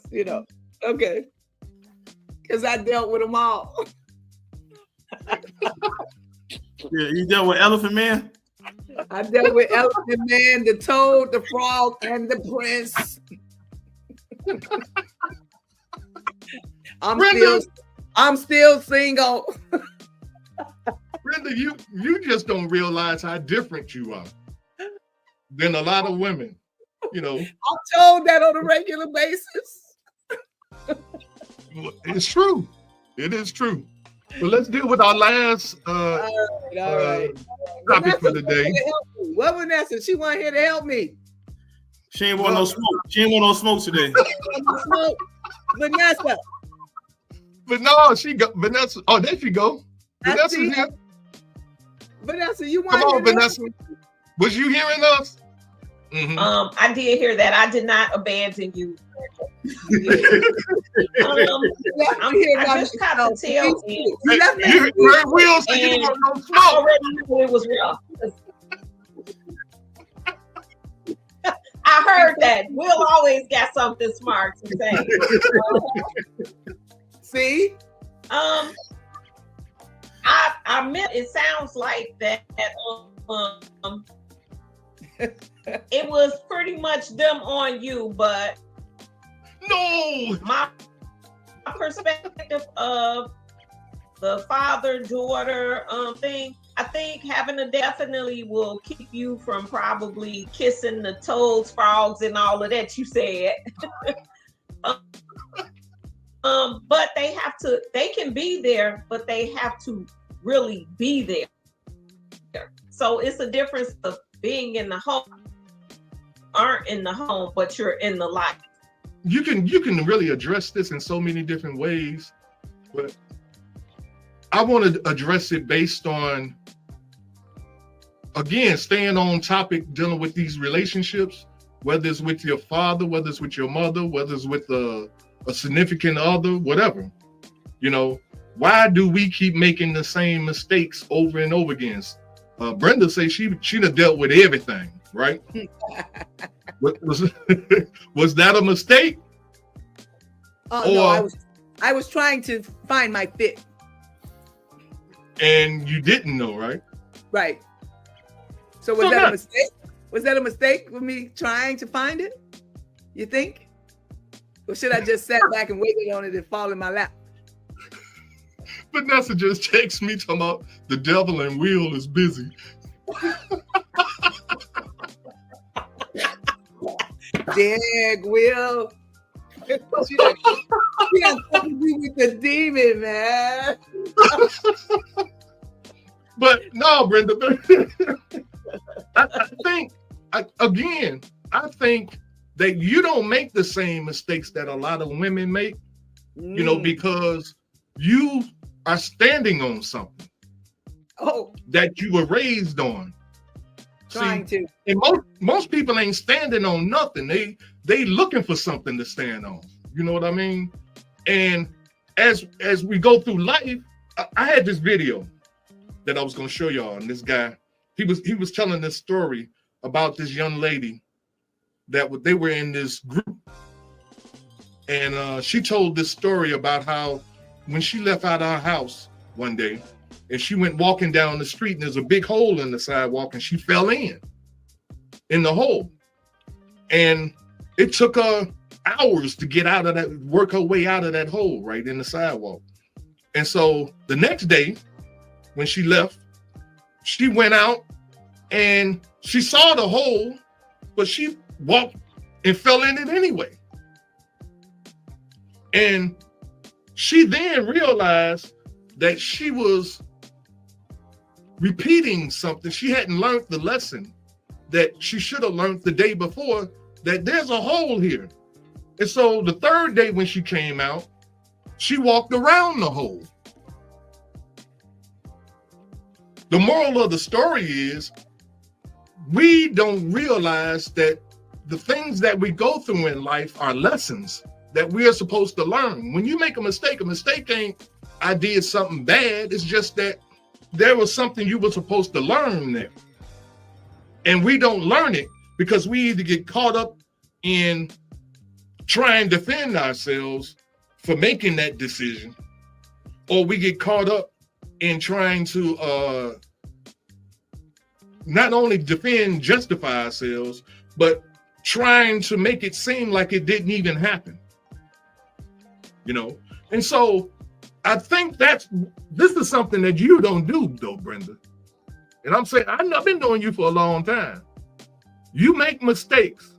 okay. Because I dealt with them all. Yeah, you dealt with Elephant Man? I dealt with Elephant Man, the Toad, the Frog, and the Prince. I'm still single. Brenda, you just don't realize how different you are than a lot of women. I'm told that on a regular basis. It's true. It is true. But let's deal with our last all right. topic for the day. What Vanessa? She wasn't here to help me. She ain't want no smoke. She ain't want no smoke today. Vanessa. But no, Vanessa. Oh, there she go. Vanessa's here. Vanessa, you want? Come on, Vanessa. Was you hearing us? Mm-hmm. I did hear that. I did not abandon you. I just kind of tell you. Will said you want no smoke. I already knew it was real. I heard that. Will always got something smart to say. See? I meant it sounds like that. It was pretty much them on you, but no, my perspective of the father-daughter thing, I think having a definitely will keep you from probably kissing the toads, frogs, and all of that you said. But they can be there, but they have to really be there. So it's a difference of being in the home, aren't in the home, but you're in the life. You can really address this in so many different ways, but I want to address it based on, again, staying on topic, dealing with these relationships, whether it's with your father, whether it's with your mother, whether it's with a significant other, whatever. Why do we keep making the same mistakes over and over again? Brenda says she done dealt with everything, right? Was that a mistake? No, I was trying to find my fit. And you didn't know, right? Right. So was that a mistake? Was that a mistake with me trying to find it? You think? Or should I just sat back and waited on it and fall in my lap? Vanessa just texts me talking about the devil and Will is busy. Dag, Will. She got something to do with the demon, man. But no, Brenda. I think that you don't make the same mistakes that a lot of women make, because you are standing on something that you were raised on. Trying to. And most people ain't standing on nothing. They looking for something to stand on. You know what I mean? And as we go through life, I had this video. that I was going to show y'all. And this guy, he was telling this story about this young lady that they were in this group. And she told this story about how when she left out of her house one day and she went walking down the street and there's a big hole in the sidewalk and she fell in the hole. And it took her hours to get out of that, work her way out of that hole right in the sidewalk. And so the next day when she left, she went out and she saw the hole, but she walked and fell in it anyway. And she then realized that she was repeating something. She hadn't learned the lesson that she should have learned the day before, that there's a hole here. And so the third day when she came out, she walked around the hole. The moral of the story is we don't realize that the things that we go through in life are lessons that we are supposed to learn. When you make a mistake ain't I did something bad. It's just that there was something you were supposed to learn there. And we don't learn it because we either get caught up in trying to defend ourselves for making that decision, or we get caught up in trying to not only justify ourselves, but trying to make it seem like it didn't even happen. And so I think this is something that you don't do though, Brenda. And I'm saying, I've been knowing you for a long time. You make mistakes.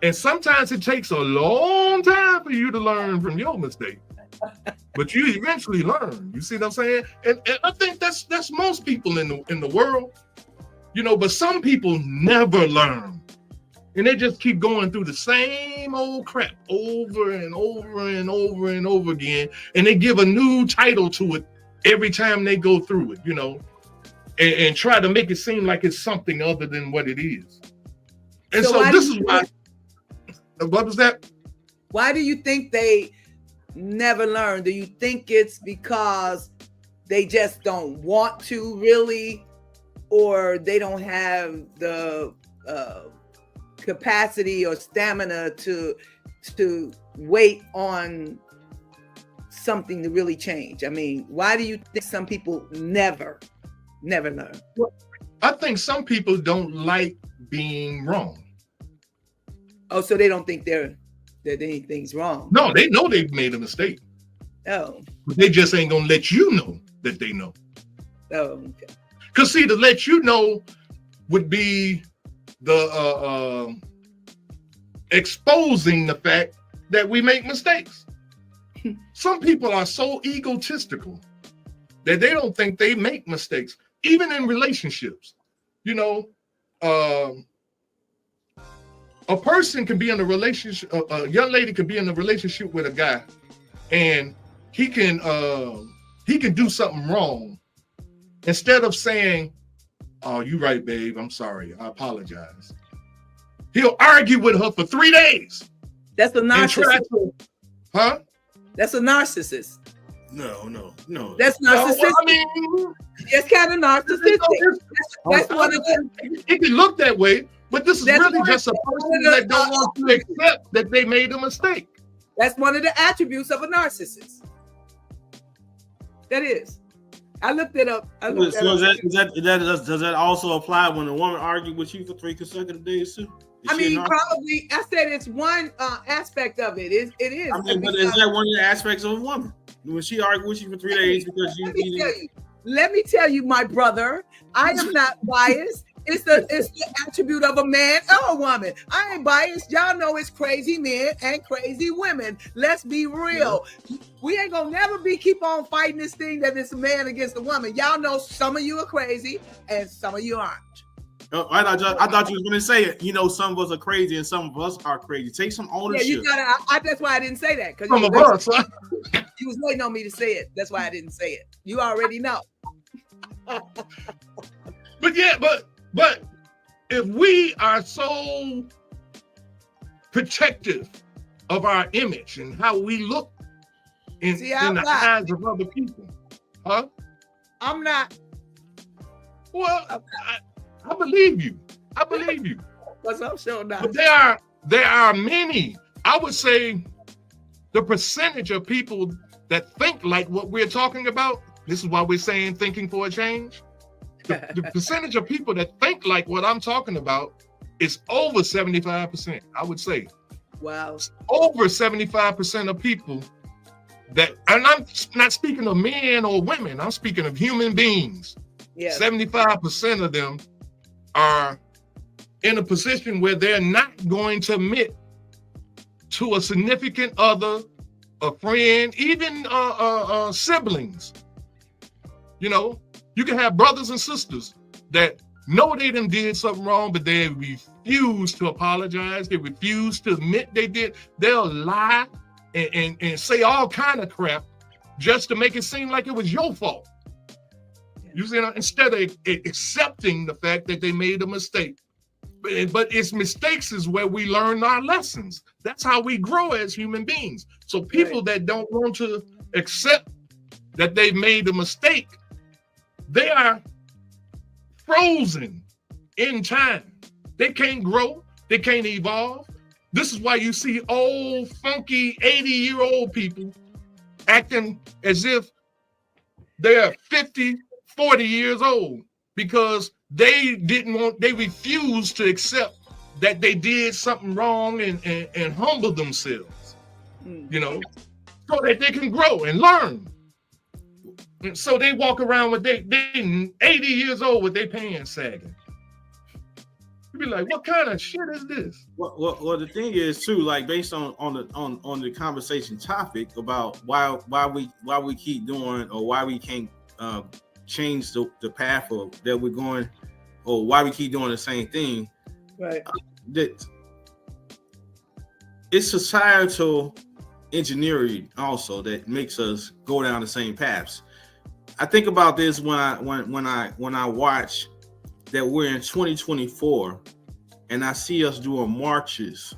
And sometimes it takes a long time for you to learn from your mistake. But you eventually learn. You see what I'm saying? And I think that's most people in the world. But some people never learn. And they just keep going through the same old crap over and over and over and over again. And they give a new title to it every time they go through it, and try to make it seem like it's something other than what it is. And so this is why. What was that? Why do you think they never learn? Do you think it's because they just don't want to really, or they don't have the capacity or stamina to wait on something to really change? I mean, why do you think some people never learn? Well, I think some people don't like being wrong. Oh, so they don't think that anything's wrong. No, they know they've made a mistake. Oh. But they just ain't gonna let you know that they know. Oh, okay. Because see, to let you know would be the exposing the fact that we make mistakes. Some people are so egotistical that they don't think they make mistakes, even in relationships. A person can be in a relationship, a young lady can be in a relationship with a guy, and he can do something wrong. Instead of saying, "Oh, you right, babe, I'm sorry, I apologize," he'll argue with her for 3 days. That's a narcissist. Huh? That's a narcissist. No. That's narcissistic. I mean, it's kind of narcissistic. That's one of the. It can look that way, but this is really just a person that don't want to accept that they made a mistake. That's one of the attributes of a narcissist. That is. I looked it up. Does that also apply when a woman argued with you for 3 consecutive days too? Probably. I said it's one aspect of it. It is. But is that one of the aspects of a woman when she argued with you for 3 days because Let me tell you, my brother, I am not biased. It's the attribute of a man or a woman. I ain't biased. Y'all know it's crazy men and crazy women. Let's be real. We ain't gonna never keep on fighting this thing that it's a man against a woman. Y'all know some of you are crazy and some of you aren't. I thought you was gonna say it. Some of us are crazy and some of us are crazy. Take some ownership. Yeah, you gotta. That's why I didn't say that, because you was waiting on me to say it. That's why I didn't say it. You already know. But if we are so protective of our image and how we look in the eyes of other people, huh? I'm not Well, I believe you. I believe you. What's up, show now? But there are many. I would say the percentage of people that think like what we're talking about. This is why we're saying thinking for a change. The percentage of people that think like what I'm talking about is over 75%. I would say. Wow. Over 75% of people that, and I'm not speaking of men or women, I'm speaking of human beings. Yeah. 75% of them are in a position where they're not going to admit to a significant other, a friend, even siblings. You know, you can have brothers and sisters that know they done did something wrong, but they refuse to apologize. They refuse to admit they did. They'll lie and say all kind of crap just to make it seem like it was your fault. You see, instead of accepting the fact that they made a mistake. But it's mistakes is where we learn our lessons. That's how we grow as human beings. So people that don't want to accept that they've made a mistake, they are frozen in time. They can't grow. They can't evolve. This is why you see old, funky 80-year-old people acting as if they're 50, 40 years old because they refused to accept that they did something wrong and humble themselves, you know, so that they can grow and learn. And so they walk around with they 80 years old with their pants sagging. You'd be like, what kind of shit is this? Well, the thing is too, like based on the conversation topic about why we keep doing or why we can't change the path that we're going, or why we keep doing the same thing. Right. That it's societal engineering also that makes us go down the same paths. I think about this when I watch that we're in 2024 and I see us doing marches,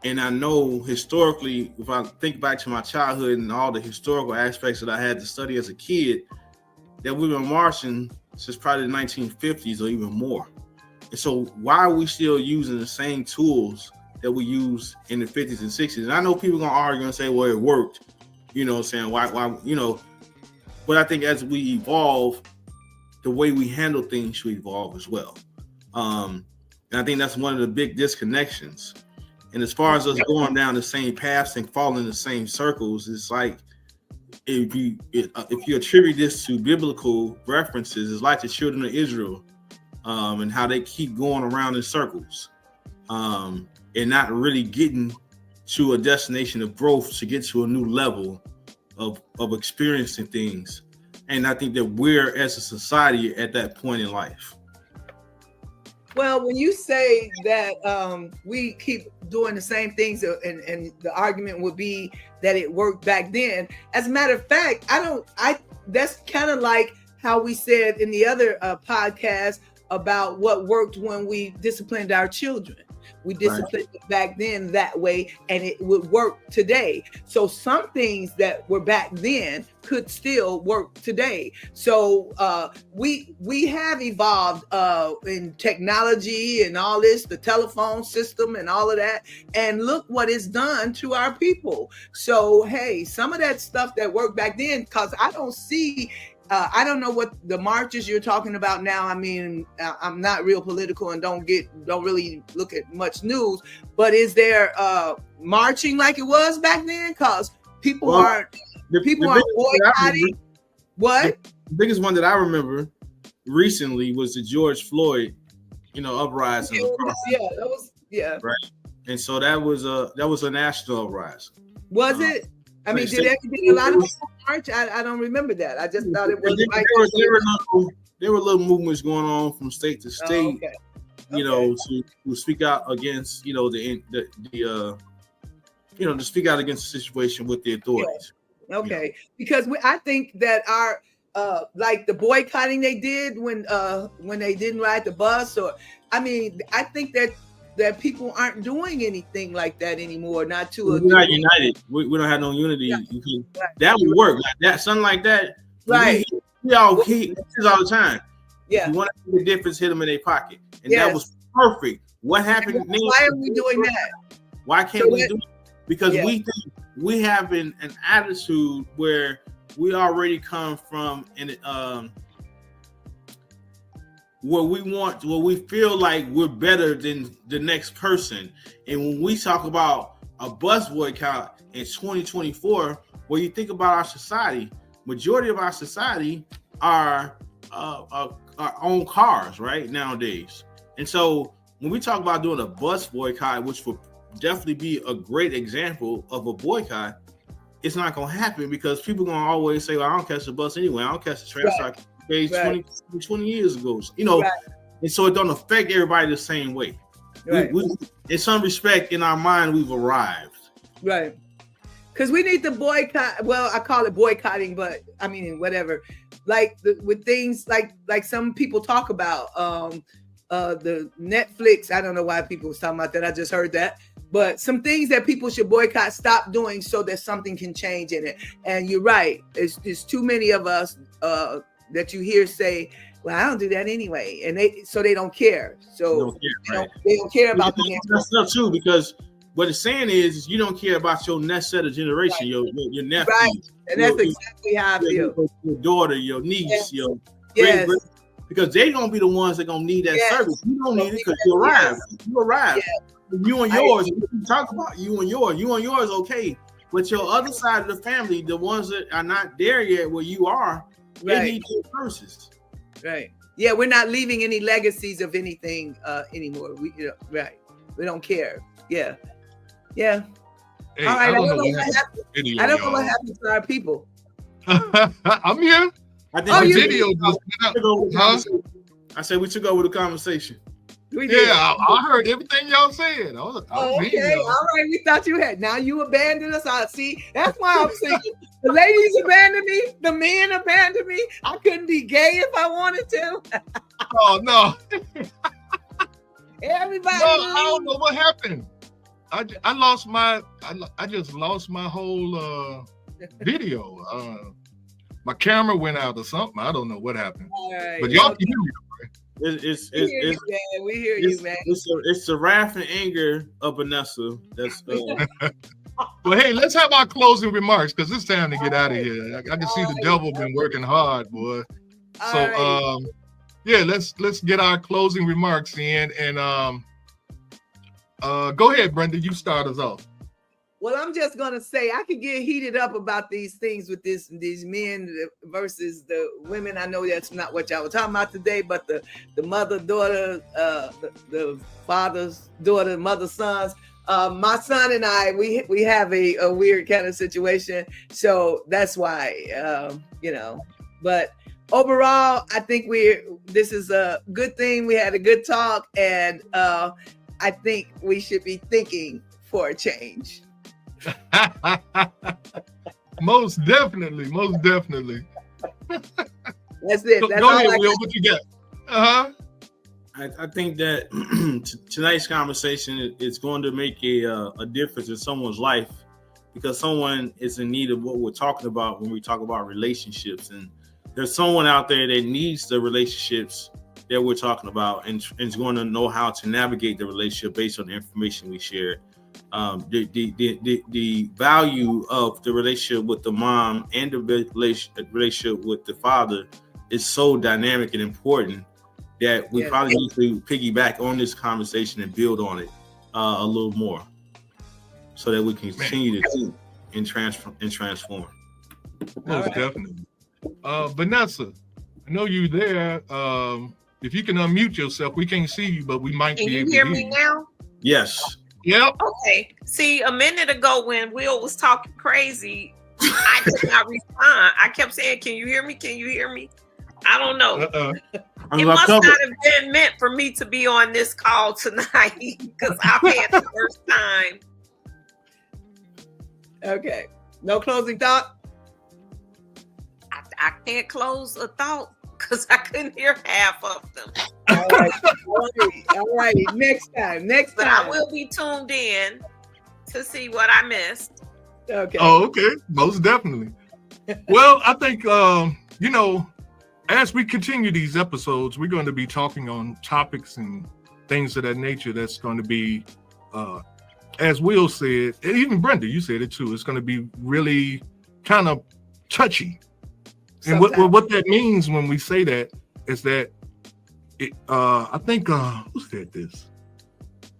and I know historically, if I think back to my childhood and all the historical aspects that I had to study as a kid, that we've been marching since probably the 1950s or even more. And so why are we still using the same tools that we used in the 50s and 60s? And I know people gonna argue and say, well, it worked, you know what I'm saying? Why, you know, but I think as we evolve, the way we handle things should evolve as well. And I think that's one of the big disconnections. And as far as us going down the same paths and falling in the same circles, it's like, if you attribute this to biblical references, it's like the children of Israel and how they keep going around in circles and not really getting to a destination of growth to get to a new level of experiencing things. And I think that we're, as a society, at that point in life. Well, when you say that we keep doing the same things and the argument would be that it worked back then. As a matter of fact, that's kind of like how we said in the other podcast about what worked when we disciplined our children. We disciplined it back then that way, and it would work today. So some things that were back then could still work today. So we have evolved in technology and all this, the telephone system and all of that. And look what it's done to our people. So, hey, some of that stuff that worked back then, because I don't see I don't know what the marches you're talking about now. I mean, I'm not real political and don't really look at much news, but is there marching like it was back then? Because people aren't boycotting. What? The biggest one that I remember recently was the George Floyd, uprising. Right. And so that was a national uprising. Was it? I mean, did a lot of people march? I don't remember that. I just thought it was there were little movements going on from state to state, to speak out against, to speak out against the situation with the authorities. Yeah. Okay, because I think that our like the boycotting they did when they didn't ride the bus, I think that people aren't doing anything like that anymore. We're not united. We don't have no unity. Yeah. That would work like that. Something like that. Right. We all keep this all the time. Yeah. If you want to make a difference, hit them in their pocket. And Yes. that was perfect. What happened? Why are we doing that? Why can't So we do it? Because Yeah. we think we have an attitude where we already come from where we feel like we're better than the next person. And when we talk about a bus boycott in 2024, when you think about our society, majority of our society are own cars right nowadays. And so when we talk about doing a bus boycott, which would definitely be a great example of a boycott, it's not going to happen because people going to always say, well, I don't catch the bus anyway. I don't catch the train. Right. Right. 20 years ago, you know, Right. And so it don't affect everybody the same way. Right. We, in some respect, in our mind, we've arrived. Right. Because we need to boycott. Well, I call it boycotting, but I mean, whatever. Like with things like some people talk about the Netflix. I don't know why people was talking about that. I just heard that. But some things that people should boycott, stop doing so that something can change in it. And you're right. It's too many of us that you hear say, well, I don't do that anyway. And they don't care. So they don't care about the next That's not true, because what it's saying is you don't care about your next set of generation, Right. your nephew. Right. And that's exactly how I feel. Your daughter, your niece, your Yes. great, because they're gonna be the ones that gonna need that Yes. service. You don't need it because you arrived. You arrived. You and yours, we talk about you and yours, okay. But your other side of the family, the ones that are not there yet where you are, they Right. need your purses. Right. Yeah, we're not leaving any legacies of anything anymore. Right. We don't care. Yeah. Yeah. Hey, All right. I don't know what what happened. happened. Video, I don't know y'all. what happened to our people. I'm here. I think My you- video just went up. Huh? I said we took over the conversation. We did. Yeah, I heard everything y'all said. I was Okay. here. All right. We thought you had. Now you abandoned us. I see. That's why I'm saying the ladies abandoned me. The men abandoned me. I couldn't be gay if I wanted to. Oh no. Everybody. No, I don't know what happened. I lost my I just lost my whole video. My camera went out or something. I don't know what happened. All right. But y'all can hear me. It's We hear you, man. We hear you, man. It's the wrath and anger of Vanessa. That's Well, hey, let's have our closing remarks because it's time to get out of here. I can see the devil been working hard, boy. All So right. yeah, let's get our closing remarks in, and go ahead, Brenda. You start us off. Well, I'm just gonna say I could get heated up about these things with these men versus the women. I know that's not what y'all were talking about today, but the mother, daughter, the father's daughter, mother, sons. My son and I, we have a weird kind of situation, so that's why But overall, I think this is a good thing. We had a good talk, and I think we should be thinking for a change. Most definitely. That's it. Go That's all ahead, I Will. got. What you got? Uh-huh. I think that tonight's conversation is going to make a difference in someone's life, because someone is in need of what we're talking about when we talk about relationships. And there's someone out there that needs the relationships that we're talking about and is going to know how to navigate the relationship based on the information we share. The value of the relationship with the mom and the relationship with the father is so dynamic and important that we probably need to piggyback on this conversation and build on it a little more, so that we can continue to and transform. Most definitely. Vanessa, I know you there. If you can unmute yourself, we can't see you, but we might Can be you able hear to me now? Yes. Yep. Okay. See, a minute ago when Will was talking crazy, I did not respond. I kept saying, "Can you hear me? Can you hear me?" I don't know. It must not have been meant for me to be on this call tonight, because I've had the first time. Okay. No closing thought? I can't close a thought because I couldn't hear half of them. All right. Next time. But I will be tuned in to see what I missed. Okay. Oh, okay. Most definitely. Well, I think as we continue these episodes, we're going to be talking on topics and things of that nature that's going to be, as Will said, and even Brenda, you said it too, it's going to be really kind of touchy. And what that means when we say that is that I think who said this?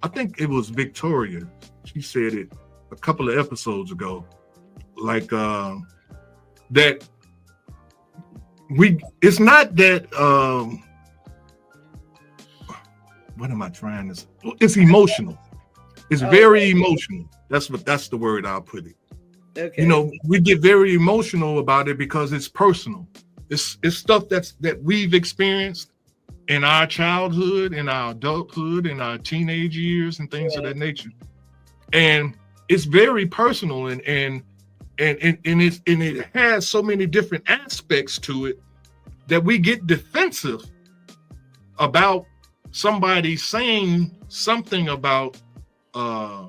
I think it was Victoria. She said it a couple of episodes ago, like that it's not that what am I trying to say? It's emotional. It's very emotional. That's the word I'll put it. Okay. You know, we get very emotional about it because it's personal. It's stuff that we've experienced in our childhood, in our adulthood, in our teenage years, and things of that nature. And it's very personal, and it has so many different aspects to it that we get defensive about somebody saying something about a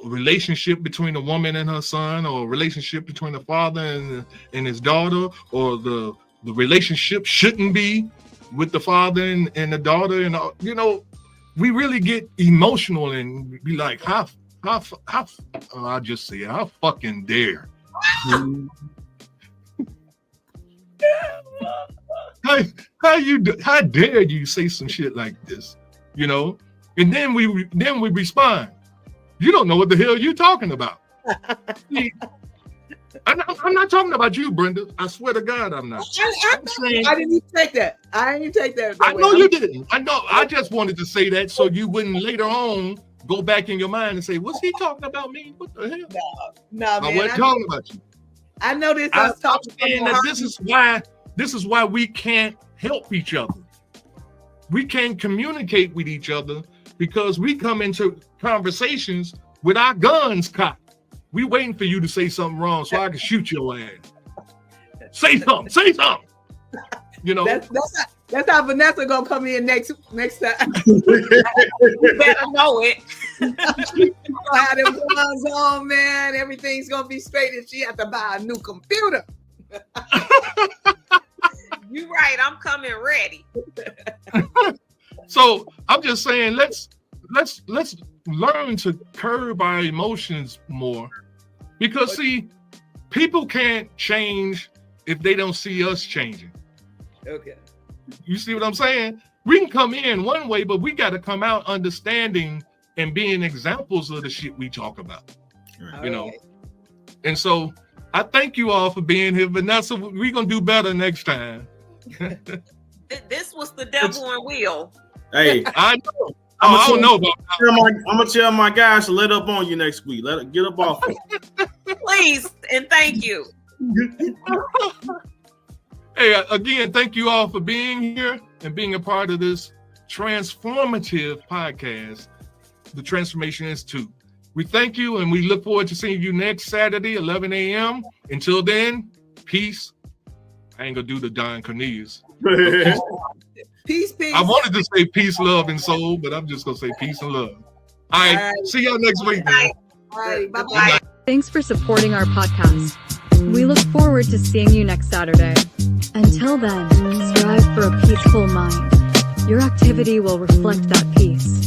relationship between a woman and her son, or a relationship between a father and his daughter, or the relationship shouldn't be with the father and the daughter, and you know, we really get emotional and be like, how I'll just say, how fucking dare how dare you say some shit like this, you know? And then we respond, you don't know what the hell you're talking about. See, I'm not talking about you, Brenda. I swear to God, I'm not. I didn't even take that. I didn't take that. I know you didn't. I know. I just wanted to say that so you wouldn't later on go back in your mind and say, "Was he talking about me? What the hell?" No, man. I wasn't talking about you. I know this. This is why we can't help each other. We can't communicate with each other because we come into conversations with our guns cocked. We waiting for you to say something wrong so I can shoot your ass. Say something. Say something. You know. That's how Vanessa gonna come in next time. You better know it. She's gonna have them guns on, man. Everything's gonna be straight, and she have to buy a new computer. You right. I'm coming ready. So I'm just saying, let's learn to curb our emotions more, because see, people can't change if they don't see us changing. Okay. You see what I'm saying? We can come in one way, but we got to come out understanding and being examples of the shit we talk about. You know? And so I thank you all for being here. Vanessa, we're going to do better next time. This was the devil and Will. Hey, I know. I don't know about that. I'm gonna tell my guys to let up on you next week. Let it get up off it. Please and thank you. Hey, again, thank you all for being here and being a part of this transformative podcast, The Transformation Institute. We thank you, and we look forward to seeing you next Saturday, 11 a.m. Until then, peace. I ain't gonna do the Don Cornelius. Peace. I wanted to say peace, love, and soul, but I'm just gonna say peace and love. All right. See y'all next week, man. All right, bye-bye. Thanks for supporting our podcast. We look forward to seeing you next Saturday. Until then, strive for a peaceful mind. Your activity will reflect that peace.